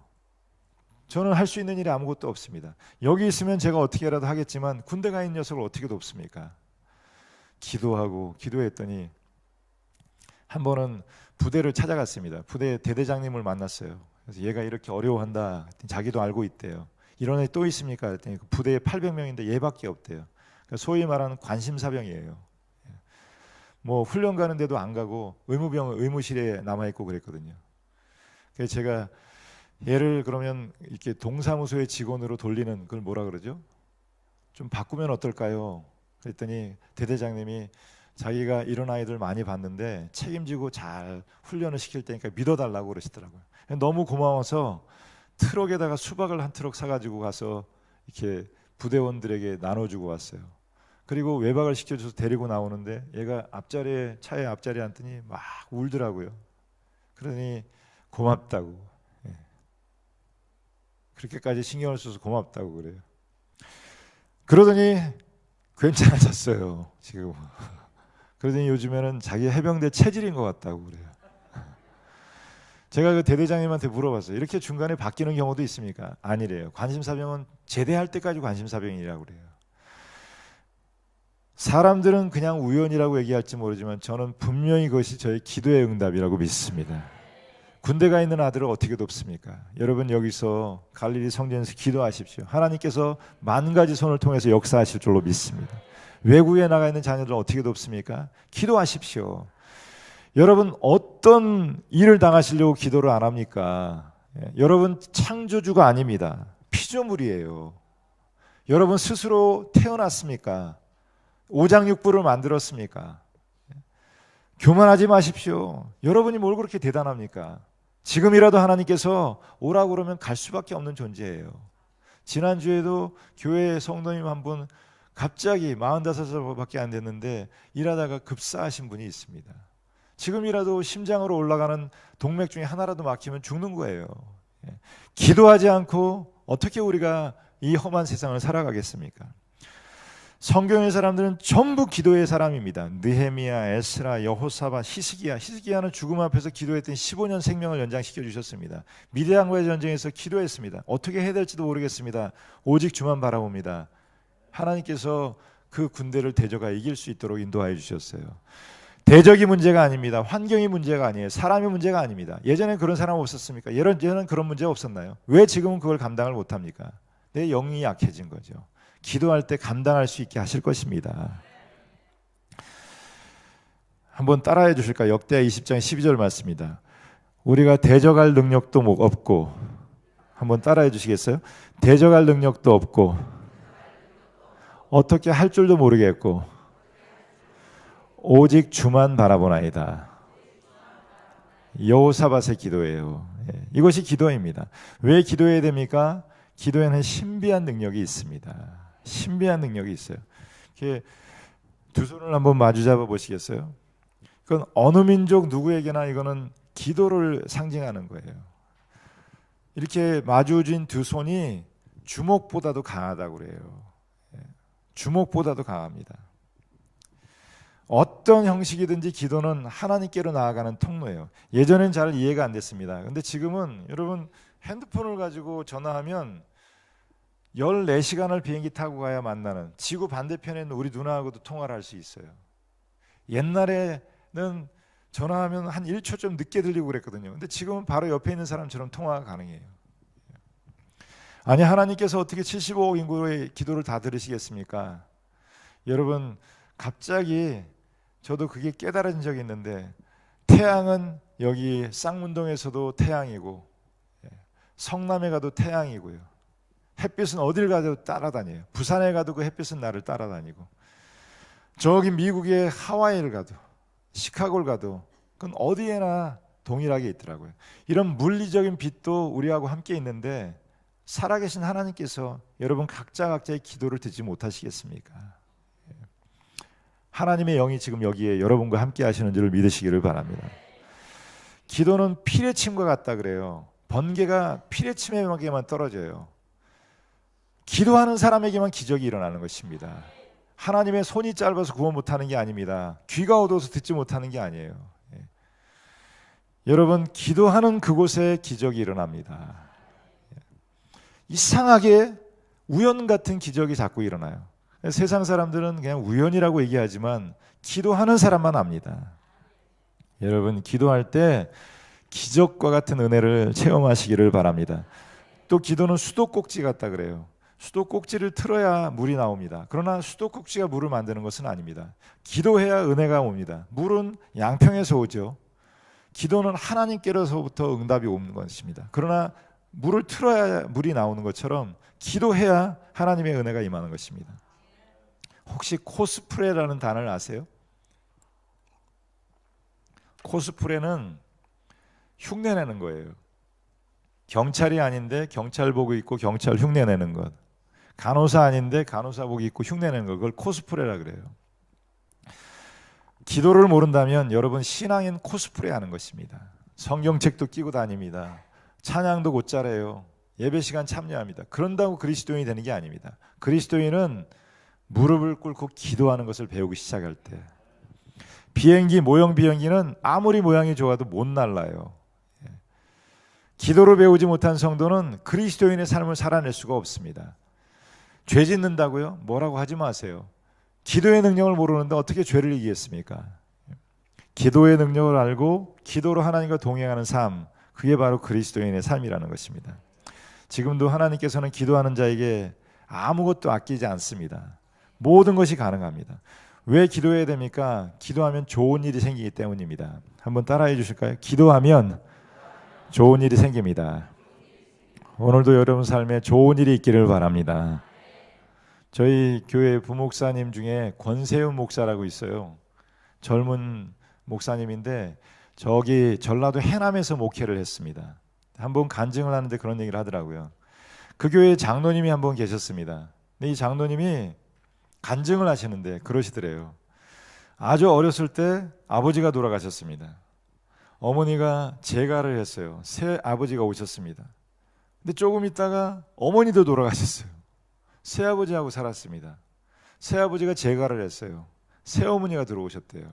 저는 할 수 있는 일이 아무것도 없습니다. 여기 있으면 제가 어떻게라도 하겠지만 군대 가 있는 녀석을 어떻게 돕습니까? 기도하고 기도했더니 한 번은 부대를 찾아갔습니다. 부대 대대장님을 만났어요. 그래서 얘가 이렇게 어려워한다. 자기도 알고 있대요. 이런 애 또 있습니까? 그랬더니 부대에 800명인데 얘밖에 없대요. 그러니까 소위 말하는 관심사병이에요. 뭐 훈련 가는데도 안 가고 의무실에 남아 있고 그랬거든요. 그래서 제가 얘를 그러면 이렇게 동사무소의 직원으로 돌리는 그걸 뭐라 그러죠? 좀 바꾸면 어떨까요? 그랬더니 대대장님이 자기가 이런 아이들 많이 봤는데 책임지고 잘 훈련을 시킬 테니까 믿어달라고 그러시더라고요. 너무 고마워서 트럭에다가 수박을 한 트럭 사가지고 가서 이렇게 부대원들에게 나눠주고 왔어요. 그리고 외박을 시켜줘서 데리고 나오는데 얘가 차에 앞자리에 앉더니 막 울더라고요. 그러니 고맙다고. 그렇게까지 신경을 써서 고맙다고 그래요. 그러더니 괜찮아졌어요. 지금. 그러더니 요즘에는 자기 해병대 체질인 것 같다고 그래요. 제가 그 대대장님한테 물어봤어요. 이렇게 중간에 바뀌는 경우도 있습니까? 아니래요. 관심사병은 제대할 때까지 관심사병이라고 그래요. 사람들은 그냥 우연이라고 얘기할지 모르지만 저는 분명히 그것이 저의 기도의 응답이라고 믿습니다. 군대가 있는 아들을 어떻게 돕습니까? 여러분 여기서 갈릴리 성전에서 기도하십시오. 하나님께서 만 가지 손을 통해서 역사하실 줄로 믿습니다. 외국에 나가 있는 자녀들을 어떻게 돕습니까? 기도하십시오. 여러분 어떤 일을 당하시려고 기도를 안 합니까? 여러분 창조주가 아닙니다. 피조물이에요. 여러분 스스로 태어났습니까? 오장육부를 만들었습니까? 교만하지 마십시오. 여러분이 뭘 그렇게 대단합니까? 지금이라도 하나님께서 오라고 그러면 갈 수밖에 없는 존재예요. 지난주에도 교회 성도님 한 분 갑자기 45살밖에 안 됐는데 일하다가 급사하신 분이 있습니다. 지금이라도 심장으로 올라가는 동맥 중에 하나라도 막히면 죽는 거예요. 기도하지 않고 어떻게 우리가 이 험한 세상을 살아가겠습니까? 성경의 사람들은 전부 기도의 사람입니다. 느헤미야, 에스라, 여호사밧, 히스기야는 죽음 앞에서 기도했더니 15년 생명을 연장시켜 주셨습니다. 미디안과의 전쟁에서 기도했습니다. 어떻게 해야 될지도 모르겠습니다. 오직 주만 바라봅니다. 하나님께서 그 군대를 대적하 이길 수 있도록 인도하여 주셨어요. 대적이 문제가 아닙니다. 환경이 문제가 아니에요. 사람이 문제가 아닙니다. 예전에 그런 사람 없었습니까? 예전에는 그런 문제가 없었나요? 왜 지금은 그걸 감당을 못합니까? 내 영이 약해진 거죠. 기도할 때 감당할 수 있게 하실 것입니다. 한번 따라해 주실까요? 역대하 20장 12절 말씀입니다. 우리가 대적할 능력도 없고, 한번 따라해 주시겠어요? 대적할 능력도 없고 어떻게 할 줄도 모르겠고 오직 주만 바라보나이다. 여호사밧의 기도예요. 이것이 기도입니다. 왜 기도해야 됩니까? 기도에는 신비한 능력이 있습니다. 신비한 능력이 있어요. 이렇게 두 손을 한번 마주 잡아 보시겠어요? 그건 어느 민족 누구에게나 이거는 기도를 상징하는 거예요. 이렇게 마주진 두 손이 주먹보다도 강하다고 그래요. 주먹보다도 강합니다. 어떤 형식이든지 기도는 하나님께로 나아가는 통로예요. 예전엔 잘 이해가 안 됐습니다. 근데 지금은 여러분 핸드폰을 가지고 전화하면 14시간을 비행기 타고 가야 만나는, 지구 반대편에 있는 우리 누나하고도 통화를 할 수 있어요. 옛날에는 전화하면 한 1초 좀 늦게 들리고 그랬거든요. 근데 지금은 바로 옆에 있는 사람처럼 통화가 가능해요. 아니 하나님께서 어떻게 75억 인구의 기도를 다 들으시겠습니까? 여러분 갑자기 저도 그게 깨달은 적이 있는데, 태양은 여기 쌍문동에서도 태양이고 성남에 가도 태양이고요. 햇빛은 어딜 가도 따라다녀요. 부산에 가도 그 햇빛은 나를 따라다니고, 저기 미국의 하와이를 가도 시카고를 가도 그건 어디에나 동일하게 있더라고요. 이런 물리적인 빛도 우리하고 함께 있는데 살아계신 하나님께서 여러분 각자의 기도를 듣지 못하시겠습니까? 하나님의 영이 지금 여기에 여러분과 함께 하시는 줄을 믿으시기를 바랍니다. 기도는 피레침과 같다 그래요. 번개가 피레침에게만 떨어져요. 기도하는 사람에게만 기적이 일어나는 것입니다. 하나님의 손이 짧아서 구원 못하는 게 아닙니다. 귀가 어두워서 듣지 못하는 게 아니에요. 여러분, 기도하는 그곳에 기적이 일어납니다. 이상하게 우연 같은 기적이 자꾸 일어나요. 세상 사람들은 그냥 우연이라고 얘기하지만 기도하는 사람만 압니다. 여러분, 기도할 때 기적과 같은 은혜를 체험하시기를 바랍니다. 또 기도는 수도꼭지 같다 그래요. 수도꼭지를 틀어야 물이 나옵니다. 그러나 수도꼭지가 물을 만드는 것은 아닙니다. 기도해야 은혜가 옵니다. 물은 양평에서 오죠. 기도는 하나님께로서부터 응답이 오는 것입니다. 그러나 물을 틀어야 물이 나오는 것처럼 기도해야 하나님의 은혜가 임하는 것입니다. 혹시 코스프레라는 단어를 아세요? 코스프레는 흉내내는 거예요. 경찰이 아닌데 경찰복 입고 경찰 흉내내는 것. 간호사 아닌데 간호사복 입고 흉내내는 것. 그걸 코스프레라 그래요. 기도를 모른다면 여러분 신앙인 코스프레 하는 것입니다. 성경책도 끼고 다닙니다. 찬양도 곧잘해요. 예배 시간 참여합니다. 그런다고 그리스도인이 되는 게 아닙니다. 그리스도인은 무릎을 꿇고 기도하는 것을 배우기 시작할 때, 비행기 모형 비행기는 아무리 모양이 좋아도 못 날아요. 기도를 배우지 못한 성도는 그리스도인의 삶을 살아낼 수가 없습니다. 죄 짓는다고요? 뭐라고 하지 마세요. 기도의 능력을 모르는데 어떻게 죄를 이기겠습니까? 기도의 능력을 알고 기도로 하나님과 동행하는 삶, 그게 바로 그리스도인의 삶이라는 것입니다. 지금도 하나님께서는 기도하는 자에게 아무것도 아끼지 않습니다. 모든 것이 가능합니다. 왜 기도해야 됩니까? 기도하면 좋은 일이 생기기 때문입니다. 한번 따라해 주실까요? 기도하면 좋은 일이 생깁니다. 오늘도 여러분 삶에 좋은 일이 있기를 바랍니다. 저희 교회 부목사님 중에 권세훈 목사라고 있어요. 젊은 목사님인데 저기 전라도 해남에서 목회를 했습니다. 한번 간증을 하는데 그런 얘기를 하더라고요. 그 교회에 장로님이 한번 계셨습니다. 근데 이 장로님이 간증을 하시는데 그러시더래요. 아주 어렸을 때 아버지가 돌아가셨습니다. 어머니가 재가를 했어요. 새 아버지가 오셨습니다. 근데 조금 있다가 어머니도 돌아가셨어요. 새아버지하고 살았습니다. 새아버지가 재가를 했어요. 새어머니가 들어오셨대요.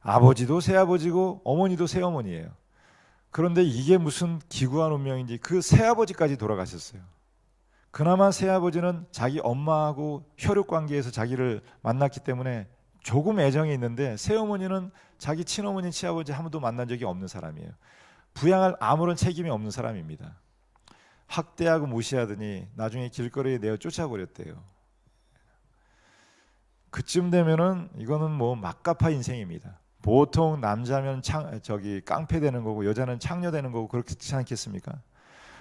아버지도 새아버지고 어머니도 새어머니예요. 그런데 이게 무슨 기구한 운명인지 그 새아버지까지 돌아가셨어요. 그나마 새아버지는 자기 엄마하고 혈육관계에서 자기를 만났기 때문에 조금 애정이 있는데, 새어머니는 자기 친어머니, 친아버지 한 번도 만난 적이 없는 사람이에요. 부양할 아무런 책임이 없는 사람입니다. 학대하고 무시하더니 나중에 길거리에 내어 쫓아버렸대요. 그쯤 되면은 이거는 뭐 막가파 인생입니다. 보통 남자면 깡패 되는 거고 여자는 창녀 되는 거고 그렇지 않겠습니까?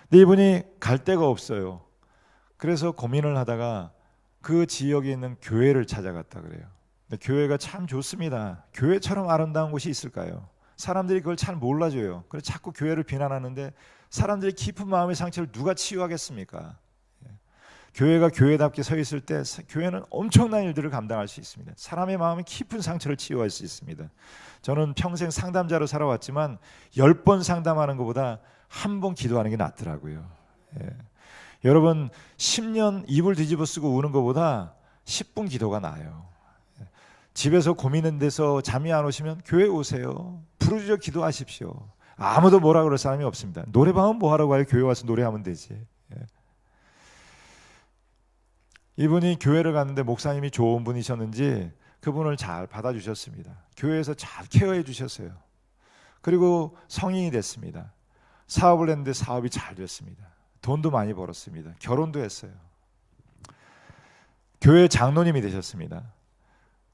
근데 이분이 갈 데가 없어요. 그래서 고민을 하다가 그 지역에 있는 교회를 찾아갔다 그래요. 근데 교회가 참 좋습니다. 교회처럼 아름다운 곳이 있을까요? 사람들이 그걸 잘 몰라줘요. 그래서 자꾸 교회를 비난하는데 사람들이 깊은 마음의 상처를 누가 치유하겠습니까? 교회가 교회답게 서 있을 때 교회는 엄청난 일들을 감당할 수 있습니다. 사람의 마음의 깊은 상처를 치유할 수 있습니다. 저는 평생 상담자로 살아왔지만 10번 상담하는 것보다 한 번 기도하는 게 낫더라고요. 여러분 10년 이불 뒤집어 쓰고 우는 것보다 10분 기도가 나아요. 집에서 고민은 데서 잠이 안 오시면 교회 오세요. 부르짖어 기도하십시오. 아무도 뭐라 그럴 사람이 없습니다. 노래방은 뭐 하라고 해요? 교회 와서 노래하면 되지. 이분이 교회를 갔는데 목사님이 좋은 분이셨는지 그분을 잘 받아주셨습니다. 교회에서 잘 케어해 주셨어요. 그리고 성인이 됐습니다. 사업을 했는데 사업이 잘 됐습니다. 돈도 많이 벌었습니다. 결혼도 했어요. 교회 장로님이 되셨습니다.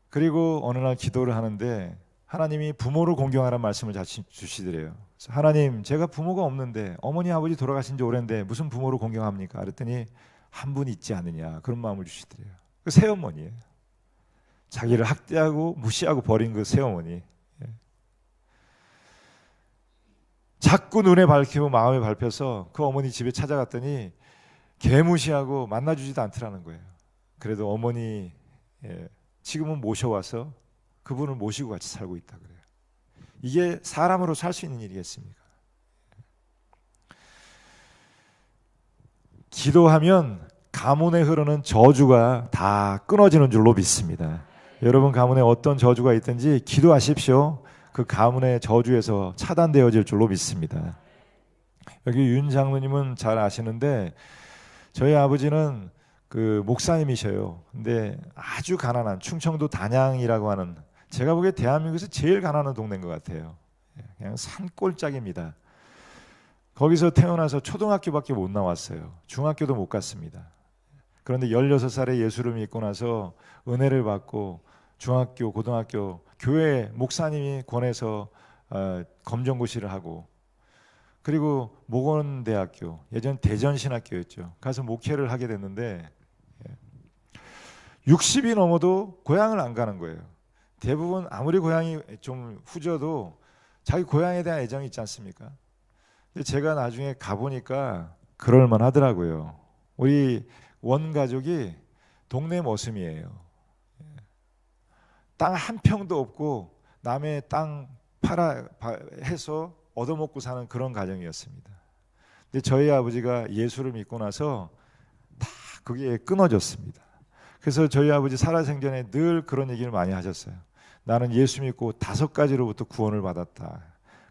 그리고 어느 날 기도를 하는데 하나님이 부모를 공경하라는 말씀을 주시더래요. 하나님, 제가 부모가 없는데 어머니 아버지 돌아가신 지 오랜데 무슨 부모를 공경합니까? 그랬더니 한 분 있지 않느냐, 그런 마음을 주시더래요. 그 새어머니예요. 자기를 학대하고 무시하고 버린 그 새어머니. 자꾸 눈에 밟히고 마음에 밟혀서 그 어머니 집에 찾아갔더니 개무시하고 만나주지도 않더라는 거예요. 그래도 어머니 지금은 모셔와서 그분을 모시고 같이 살고 있다 그래요. 이게 사람으로 살 수 있는 일이겠습니까? 기도하면 가문에 흐르는 저주가 다 끊어지는 줄로 믿습니다. 여러분 가문에 어떤 저주가 있든지 기도하십시오. 그 가문의 저주에서 차단되어질 줄로 믿습니다. 여기 윤 장로님은 잘 아시는데 저희 아버지는 그 목사님이셔요. 근데 아주 가난한 충청도 단양이라고 하는, 제가 보기에 대한민국에서 제일 가난한 동네인 것 같아요. 그냥 산골짜기입니다. 거기서 태어나서 초등학교밖에 못 나왔어요. 중학교도 못 갔습니다. 그런데 16살에 예수를 믿고 나서 은혜를 받고 중학교, 고등학교 교회 목사님이 권해서 검정고시를 하고, 그리고 모건대학교, 예전 대전신학교였죠. 가서 목회를 하게 됐는데 60이 넘어도 고향을 안 가는 거예요. 대부분 아무리 고향이 좀 후져도 자기 고향에 대한 애정이 있지 않습니까? 근데 제가 나중에 가보니까 그럴만 하더라고요. 우리 원가족이 동네 머슴이에요. 땅 한 평도 없고 남의 땅 해서 얻어먹고 사는 그런 가정이었습니다. 근데 저희 아버지가 예수를 믿고 나서 다 그게 끊어졌습니다. 그래서 저희 아버지 살아생전에 늘 그런 얘기를 많이 하셨어요. 나는 예수 믿고 5가지로부터 구원을 받았다.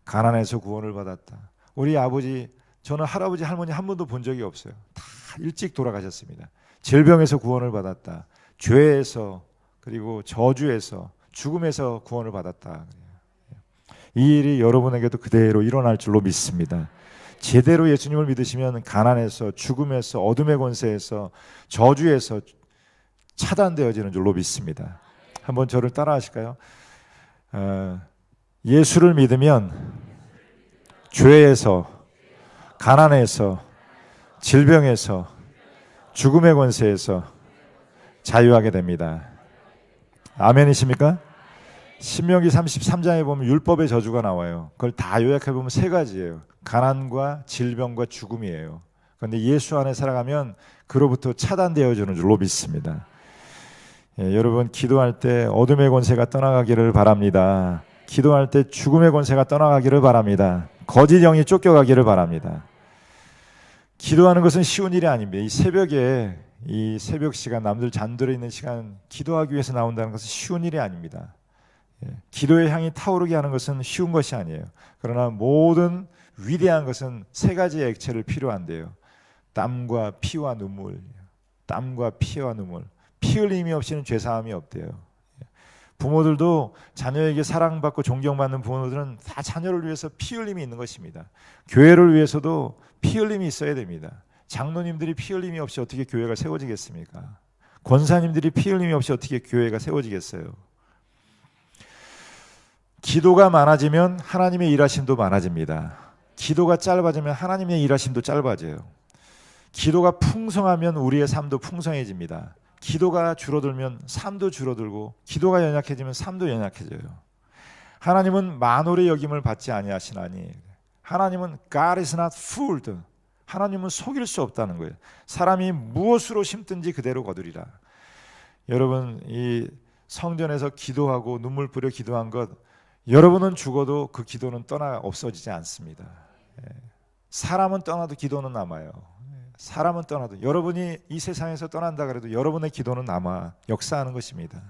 가난해서 구원을 받았다. 우리 아버지, 저는 할아버지 할머니 한 번도 본 적이 없어요. 다 일찍 돌아가셨습니다. 질병에서 구원을 받았다. 죄에서, 그리고 저주에서, 죽음에서 구원을 받았다. 이 일이 여러분에게도 그대로 일어날 줄로 믿습니다. 제대로 예수님을 믿으시면 가난에서, 죽음에서, 어둠의 권세에서, 저주에서 차단되어지는 줄로 믿습니다. 한번 저를 따라 하실까요? 예수를 믿으면 죄에서, 가난에서, 질병에서, 죽음의 권세에서 자유하게 됩니다. 아멘이십니까? 신명기 33장에 보면 율법의 저주가 나와요. 그걸 다 요약해 보면 3가지예요. 가난과 질병과 죽음이에요. 그런데 예수 안에 살아가면 그로부터 차단되어지는 줄로 믿습니다. 여러분 기도할 때 어둠의 권세가 떠나가기를 바랍니다. 기도할 때 죽음의 권세가 떠나가기를 바랍니다. 거짓 영이 쫓겨가기를 바랍니다. 기도하는 것은 쉬운 일이 아닙니다. 이 새벽 시간, 남들 잠들어 있는 시간 기도하기 위해서 나온다는 것은 쉬운 일이 아닙니다. 기도의 향이 타오르게 하는 것은 쉬운 것이 아니에요. 그러나 모든 위대한 것은 3가지의 액체를 필요한데요. 땀과 피와 눈물. 땀과 피와 눈물. 피 흘림이 없이는 죄사함이 없대요. 부모들도 자녀에게 사랑받고 존경받는 부모들은 다 자녀를 위해서 피 흘림이 있는 것입니다. 교회를 위해서도 피 흘림이 있어야 됩니다. 장로님들이 피 흘림이 없이 어떻게 교회가 세워지겠습니까? 권사님들이 피 흘림이 없이 어떻게 교회가 세워지겠어요? 기도가 많아지면 하나님의 일하심도 많아집니다. 기도가 짧아지면 하나님의 일하심도 짧아져요. 기도가 풍성하면 우리의 삶도 풍성해집니다. 기도가 줄어들면 삶도 줄어들고, 기도가 연약해지면 삶도 연약해져요. 하나님은 만홀의 여김을 받지 아니하시나니, 하나님은 God is not fooled. 하나님은 속일 수 없다는 거예요. 사람이 무엇으로 심든지 그대로 거두리라. 여러분 이 성전에서 기도하고 눈물 뿌려 기도한 것, 여러분은 죽어도 그 기도는 없어지지 않습니다. 사람은 떠나도 기도는 남아요. 사람은 떠나도, 여러분이 이 세상에서 떠난다 그래도 여러분의 기도는 남아 역사하는 것입니다.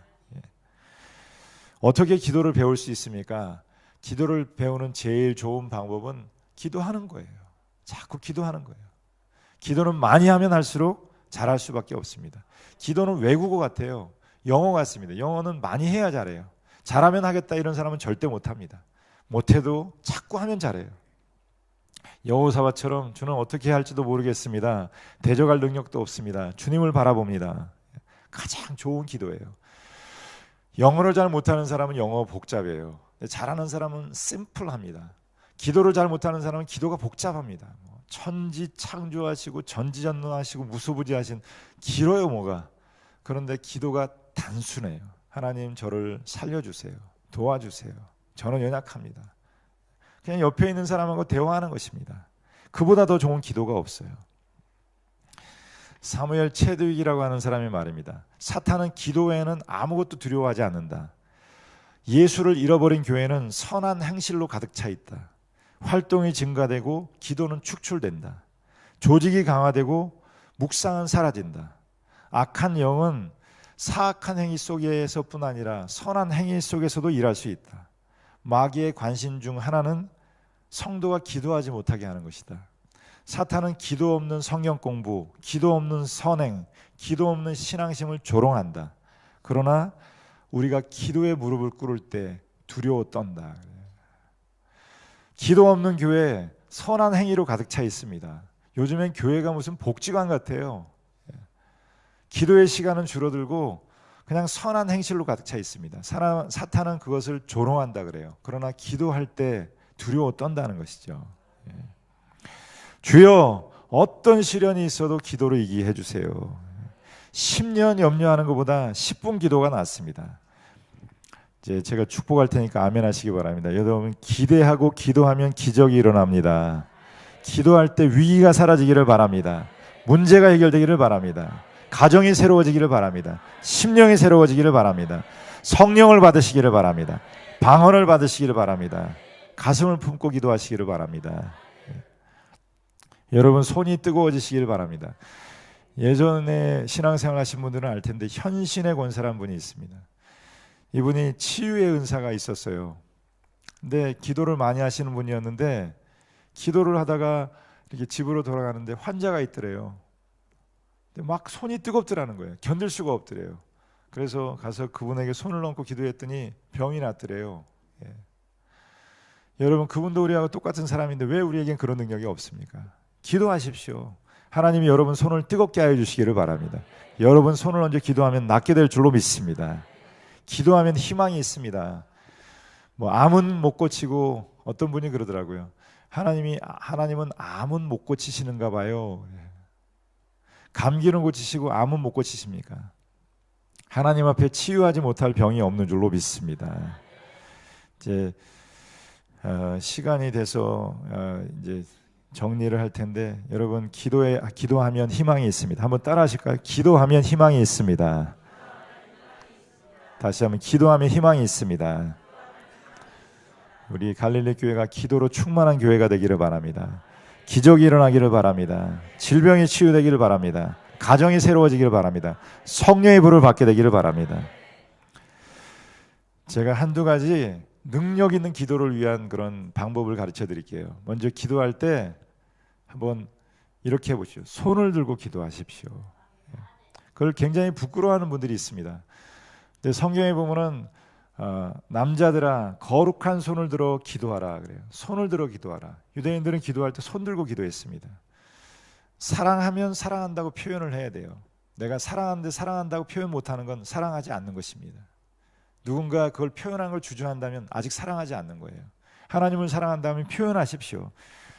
어떻게 기도를 배울 수 있습니까? 기도를 배우는 제일 좋은 방법은 기도하는 거예요. 자꾸 기도하는 거예요. 기도는 많이 하면 할수록 잘할 수밖에 없습니다. 기도는 외국어 같아요. 영어 같습니다. 영어는 많이 해야 잘해요. 잘하면 하겠다 이런 사람은 절대 못합니다. 못해도 자꾸 하면 잘해요. 여호사밧처럼 주는 어떻게 할지도 모르겠습니다. 대적할 능력도 없습니다. 주님을 바라봅니다. 가장 좋은 기도예요. 영어를 잘 못하는 사람은 영어 복잡해요. 잘하는 사람은 심플합니다. 기도를 잘 못하는 사람은 기도가 복잡합니다. 천지 창조하시고 전지전능하시고 무소부지하신, 길어요 뭐가. 그런데 기도가 단순해요. 하나님 저를 살려주세요. 도와주세요. 저는 연약합니다. 그냥 옆에 있는 사람하고 대화하는 것입니다. 그보다 더 좋은 기도가 없어요. 사무엘 체드윅이라고 하는 사람이 말입니다. 사탄은 기도 외에는 아무것도 두려워하지 않는다. 예수를 잃어버린 교회는 선한 행실로 가득 차 있다. 활동이 증가되고 기도는 축출된다. 조직이 강화되고 묵상은 사라진다. 악한 영은 사악한 행위 속에서뿐 아니라 선한 행위 속에서도 일할 수 있다. 마귀의 관심 중 하나는 성도가 기도하지 못하게 하는 것이다. 사탄은 기도 없는 성경 공부, 기도 없는 선행, 기도 없는 신앙심을 조롱한다. 그러나 우리가 기도에 무릎을 꿇을 때 두려워 떤다. 기도 없는 교회 선한 행위로 가득 차 있습니다. 요즘엔 교회가 무슨 복지관 같아요. 기도의 시간은 줄어들고 그냥 선한 행실로 가득 차 있습니다. 사탄은 그것을 조롱한다 그래요. 그러나 기도할 때 두려워 떤다는 것이죠. 주여, 어떤 시련이 있어도 기도로 이기게 해주세요. 10년 염려하는 것보다 10분 기도가 낫습니다. 이제 제가 축복할 테니까 아멘 하시기 바랍니다. 여러분, 기대하고 기도하면 기적이 일어납니다. 기도할 때 위기가 사라지기를 바랍니다. 문제가 해결되기를 바랍니다. 가정이 새로워지기를 바랍니다. 심령이 새로워지기를 바랍니다. 성령을 받으시기를 바랍니다. 방언을 받으시기를 바랍니다. 가슴을 품고 기도하시기를 바랍니다. 여러분, 손이 뜨거워지시기를 바랍니다. 예전에 신앙생활 하신 분들은 알 텐데 현신의 권사라는 분이 있습니다. 이분이 치유의 은사가 있었어요. 근데 기도를 많이 하시는 분이었는데 기도를 하다가 이렇게 집으로 돌아가는데 환자가 있더래요. 근데 막 손이 뜨겁더라는 거예요. 견딜 수가 없더래요. 그래서 가서 그분에게 손을 얹고 기도했더니 병이 낫더래요. 예. 여러분, 그분도 우리하고 똑같은 사람인데 왜 우리에겐 그런 능력이 없습니까? 기도하십시오. 하나님이 여러분 손을 뜨겁게 하여 주시기를 바랍니다. 여러분 손을 얹어 기도하면 낫게 될 줄로 믿습니다. 기도하면 희망이 있습니다. 뭐 암은 못 고치고, 어떤 분이 그러더라고요. 하나님은 암은 못 고치시는가 봐요. 감기는 고치시고 암은 못 고치십니까? 하나님 앞에 치유하지 못할 병이 없는 줄로 믿습니다. 이제 시간이 돼서 이제 정리를 할 텐데, 여러분, 기도하면 희망이 있습니다. 한번 따라 하실까요? 기도하면 희망이 있습니다. 다시 한번, 기도하면 희망이 있습니다. 우리 갈릴리 교회가 기도로 충만한 교회가 되기를 바랍니다. 기적이 일어나기를 바랍니다. 질병이 치유되기를 바랍니다. 가정이 새로워지기를 바랍니다. 성령의 불을 받게 되기를 바랍니다. 제가 한두 가지 능력 있는 기도를 위한 그런 방법을 가르쳐 드릴게요. 먼저 기도할 때 한번 이렇게 해보시오. 손을 들고 기도하십시오. 그걸 굉장히 부끄러워하는 분들이 있습니다. 근데 성경에 보면은 남자들아, 거룩한 손을 들어 기도하라 그래요. 손을 들어 기도하라. 유대인들은 기도할 때 손 들고 기도했습니다. 사랑하면 사랑한다고 표현을 해야 돼요. 내가 사랑하는데 사랑한다고 표현 못하는 건 사랑하지 않는 것입니다. 누군가 그걸 표현한 걸 주저한다면 아직 사랑하지 않는 거예요. 하나님을 사랑한다면 표현하십시오.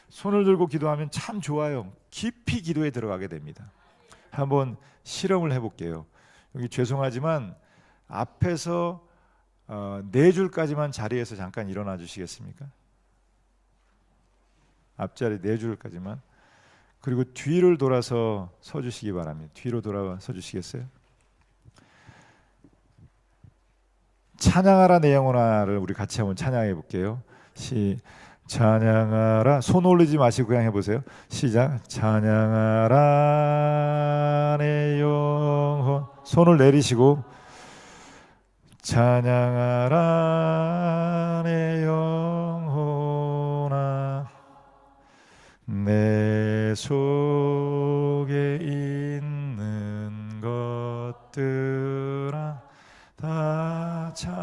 손을 들고 기도하면 참 좋아요. 깊이 기도에 들어가게 됩니다. 한번 실험을 해볼게요. 여기 죄송하지만 앞에서 4줄까지만 자리에서 잠깐 일어나 주시겠습니까? 앞자리 4줄까지만. 그리고 뒤를 돌아서 서 주시기 바랍니다. 뒤로 돌아 서 주시겠어요? 찬양하라 내 영혼아를 우리 같이 한번 찬양해 볼게요. 찬양하라. 손 올리지 마시고 그냥 해보세요. 시작. 찬양하라 내 영혼. 손을 내리시고 찬양하라 내 영혼아 내 속에 있는 것들아 다 찬양하.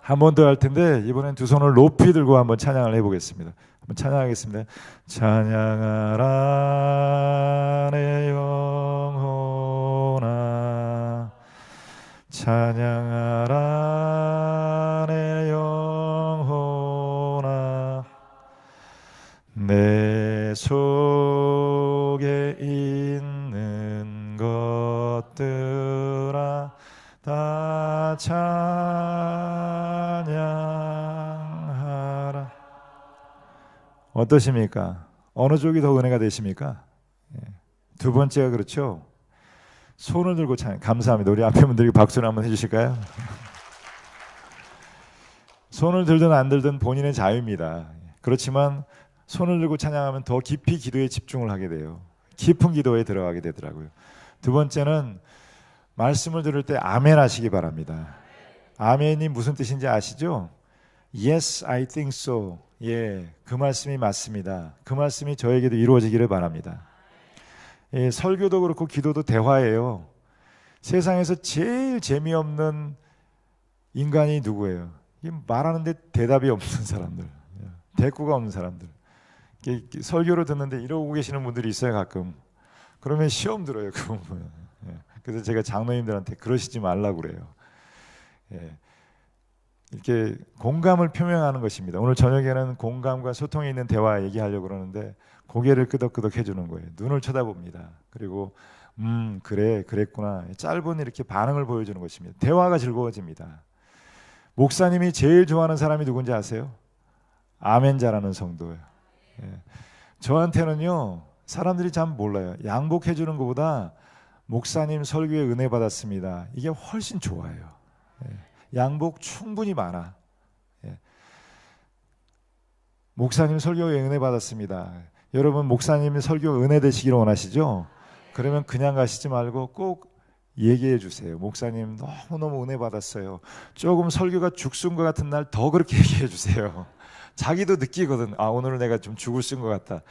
한 번 더 할 텐데 이번엔 두 손을 높이 들고 한번 찬양을 해보겠습니다. 한번 찬양하겠습니다. 찬양하라 내 영혼아 찬양하라 내 영혼아 내 속에 있는 것들아 다 찬양하라. 어떠십니까? 어느 쪽이 더 은혜가 되십니까? 두 번째가 그렇죠. 손을 들고 찬양. 감사합니다. 우리 앞에 분들에게 박수를 한번 해주실까요? 손을 들든 안 들든 본인의 자유입니다. 그렇지만 손을 들고 찬양하면 더 깊이 기도에 집중을 하게 돼요. 깊은 기도에 들어가게 되더라고요. 두 번째는 말씀을 들을 때 아멘 하시기 바랍니다. 아멘이 무슨 뜻인지 아시죠? Yes, I think so. 예, 그 말씀이 맞습니다. 그 말씀이 저에게도 이루어지기를 바랍니다. 예, 설교도 그렇고 기도도 대화예요. 세상에서 제일 재미없는 인간이 누구예요? 말하는데 대답이 없는 사람들, 대꾸가 없는 사람들. 설교를 듣는데 이러고 계시는 분들이 있어요, 가끔. 그러면 시험 들어요, 그거 보면. 그래서 제가 장로님들한테 그러시지 말라고 그래요. 이렇게 공감을 표명하는 것입니다. 오늘 저녁에는 공감과 소통이 있는 대화 얘기하려고 그러는데 고개를 끄덕끄덕 해주는 거예요. 눈을 쳐다봅니다. 그리고 그래, 그랬구나. 짧은 이렇게 반응을 보여주는 것입니다. 대화가 즐거워집니다. 목사님이 제일 좋아하는 사람이 누군지 아세요? 아멘 잘하는 성도예요. 저한테는요, 사람들이 참 몰라요. 양복해 주는 것보다 목사님 설교에 은혜 받았습니다, 이게 훨씬 좋아요. 양복 충분히 많아. 목사님 설교에 은혜 받았습니다. 여러분 목사님 설교 은혜 되시기를 원하시죠? 그러면 그냥 가시지 말고 꼭 얘기해 주세요. 목사님 너무너무 은혜 받았어요. 조금 설교가 죽순 것 같은 날 더 그렇게 얘기해 주세요. 자기도 느끼거든. 아, 오늘은 내가 좀 죽을 쓴 것 같다.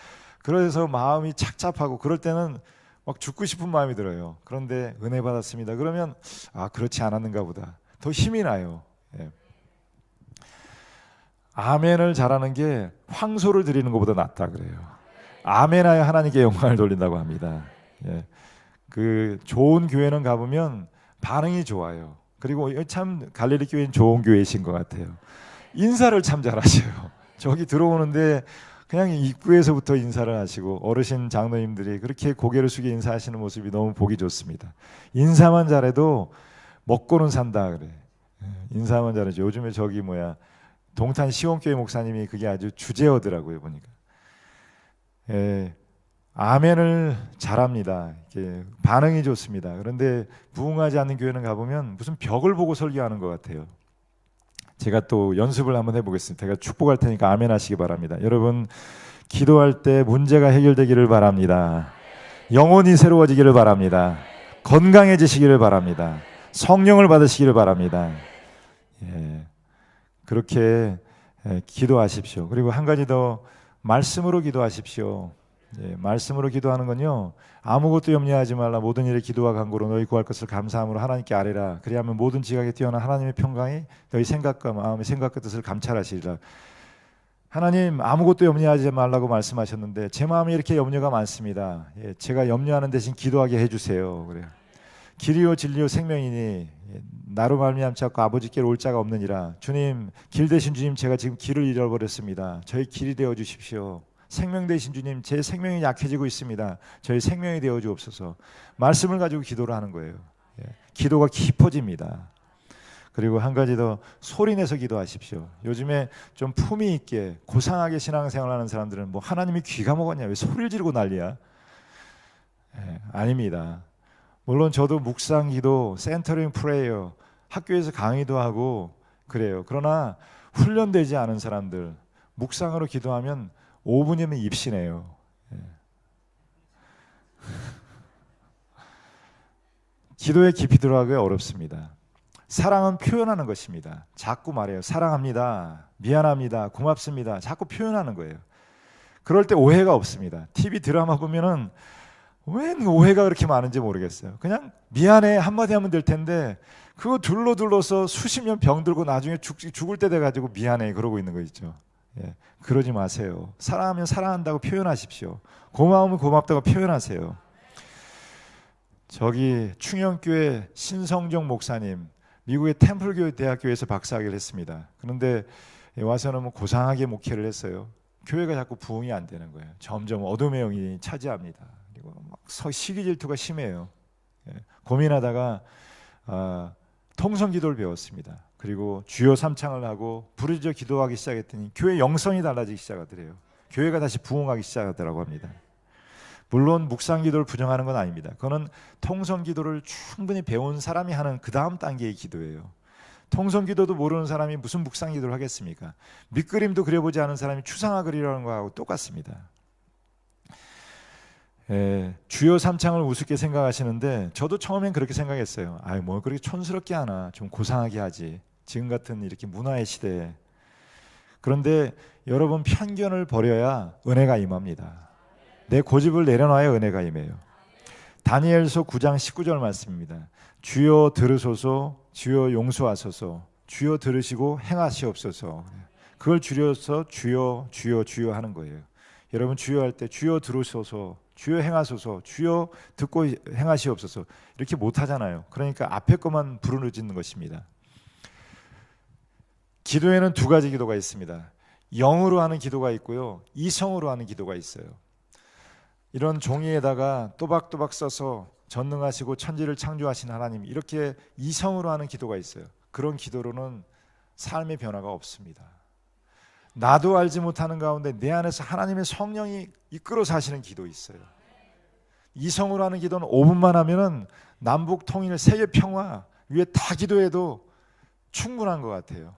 그래서 마음이 착잡하고 그럴 때는 막 죽고 싶은 마음이 들어요. 그런데 은혜 받았습니다. 그러면 아, 그렇지 않았는가 보다. 더 힘이 나요. 아멘을 잘하는 게 황소를 드리는 것보다 낫다 그래요. 아멘하여 하나님께 영광을 돌린다고 합니다. 그 좋은 교회는 가보면 반응이 좋아요. 그리고 참 갈릴리 교회는 좋은 교회이신 것 같아요. 인사를 참 잘하셔요. 저기 들어오는데 그냥 입구에서부터 인사를 하시고 어르신 장로님들이 그렇게 고개를 숙여 인사하시는 모습이 너무 보기 좋습니다. 인사만 잘해도 먹고는 산다 그래. 인사만 잘하죠. 요즘에 저기 동탄 시온교회 목사님이 그게 아주 주제어더라고요, 보니까. 아멘을 잘합니다. 이렇게 반응이 좋습니다. 그런데 부응하지 않는 교회는 가보면 무슨 벽을 보고 설교하는 것 같아요. 제가 또 연습을 한번 해보겠습니다. 제가 축복할 테니까 아멘 하시기 바랍니다. 여러분 기도할 때 문제가 해결되기를 바랍니다. 영혼이 새로워지기를 바랍니다. 건강해지시기를 바랍니다. 성령을 받으시기를 바랍니다. 그렇게 기도하십시오. 그리고 한 가지 더, 말씀으로 기도하십시오. 말씀으로 기도하는 건요, 아무것도 염려하지 말라. 모든 일에 기도와 간구로 너희 구할 것을 감사함으로 하나님께 아뢰라. 그리하면 모든 지각에 뛰어난 하나님의 평강이 너희 생각과 마음의 생각과 뜻을 감찰하시리라. 하나님 아무것도 염려하지 말라고 말씀하셨는데 제 마음에 이렇게 염려가 많습니다. 제가 염려하는 대신 기도하게 해주세요. 그래요. 길이요 진리요 생명이니 나로 말미암지 않고 아버지께로 올 자가 없느니라. 주님, 길 대신 주님, 제가 지금 길을 잃어버렸습니다. 저희 길이 되어 주십시오. 생명 되신 주님, 제 생명이 약해지고 있습니다. 저희 생명이 되어 주옵소서. 말씀을 가지고 기도를 하는 거예요. 기도가 깊어집니다. 그리고 한 가지 더, 소리내서 기도하십시오. 요즘에 좀 품위 있게 고상하게 신앙생활하는 사람들은 하나님이 귀가 먹었냐, 왜 소리를 지르고 난리야? 아닙니다. 물론 저도 묵상 기도, 센터링 프레이어, 학교에서 강의도 하고 그래요. 그러나 훈련되지 않은 사람들 묵상으로 기도하면 5분이면 입신해요. 기도에 깊이 들어가기 어렵습니다. 사랑은 표현하는 것입니다. 자꾸 말해요. 사랑합니다, 미안합니다, 고맙습니다. 자꾸 표현하는 거예요. 그럴 때 오해가 없습니다. TV 드라마 보면은 왜 오해가 그렇게 많은지 모르겠어요. 그냥 미안해 한마디 하면 될 텐데 그거 둘러서 수십 년 병들고 나중에 죽을 때 돼가지고 미안해 그러고 있는 거 있죠. 그러지 마세요. 사랑하면 사랑한다고 표현하십시오. 고마우면 고맙다고 표현하세요. 저기 충영교회 신성종 목사님, 미국의 템플교회 대학교에서 박사학위를 했습니다. 그런데 와서는 고상하게 목회를 했어요. 교회가 자꾸 부흥이 안 되는 거예요. 점점 어둠의 영이 차지합니다. 그리고 막 시기 질투가 심해요. 고민하다가 통성 기도를 배웠습니다. 그리고 주여 삼창을 하고 부르짖어 기도하기 시작했더니 교회 영성이 달라지기 시작하더래요. 교회가 다시 부흥하기 시작하더라고 합니다. 물론 묵상 기도를 부정하는 건 아닙니다. 그거는 통성 기도를 충분히 배운 사람이 하는 그 다음 단계의 기도예요. 통성기도도 모르는 사람이 무슨 묵상기도를 하겠습니까? 밑그림도 그려보지 않은 사람이 추상화 그리라는 거하고 똑같습니다. 주요 삼창을 우습게 생각하시는데 저도 처음엔 그렇게 생각했어요. 뭐 그렇게 촌스럽게 하나, 좀 고상하게 하지, 지금 같은 이렇게 문화의 시대에. 그런데 여러분, 편견을 버려야 은혜가 임합니다. 내 고집을 내려놔야 은혜가 임해요. 다니엘서 9장 19절 말씀입니다. 주여 들으소서, 주여 용서하소서, 주여 들으시고 행하시옵소서. 그걸 줄여서 주여 주여 주여 하는 거예요. 여러분, 주여 할 때 주여 들으소서, 주여 행하소서, 주여 듣고 행하시옵소서 이렇게 못 하잖아요. 그러니까 앞에 것만 부르짖는 것입니다. 기도에는 두 가지 기도가 있습니다. 영으로 하는 기도가 있고요, 이성으로 하는 기도가 있어요. 이런 종이에다가 또박또박 써서 전능하시고 천지를 창조하신 하나님, 이렇게 이성으로 하는 기도가 있어요. 그런 기도로는 삶의 변화가 없습니다. 나도 알지 못하는 가운데 내 안에서 하나님의 성령이 이끌어 사시는 기도 있어요. 이성으로 하는 기도는 5분만 하면은 남북 통일, 세계 평화 위에 다 기도해도 충분한 것 같아요.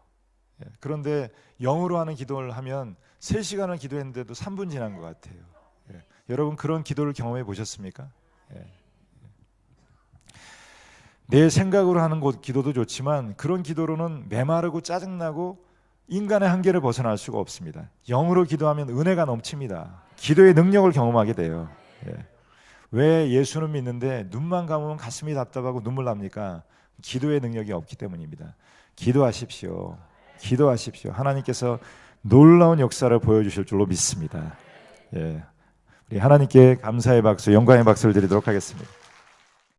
그런데 영으로 하는 기도를 하면 3시간을 기도했는데도 3분 지난 것 같아요. 여러분, 그런 기도를 경험해 보셨습니까? 내 생각으로 하는 기도도 좋지만 그런 기도로는 메마르고 짜증나고 인간의 한계를 벗어날 수가 없습니다. 영으로 기도하면 은혜가 넘칩니다. 기도의 능력을 경험하게 돼요. 왜 예수는 믿는데 눈만 감으면 가슴이 답답하고 눈물 납니까? 기도의 능력이 없기 때문입니다. 기도하십시오. 기도하십시오. 하나님께서 놀라운 역사를 보여주실 줄로 믿습니다. 우리 하나님께 감사의 박수, 영광의 박수를 드리도록 하겠습니다.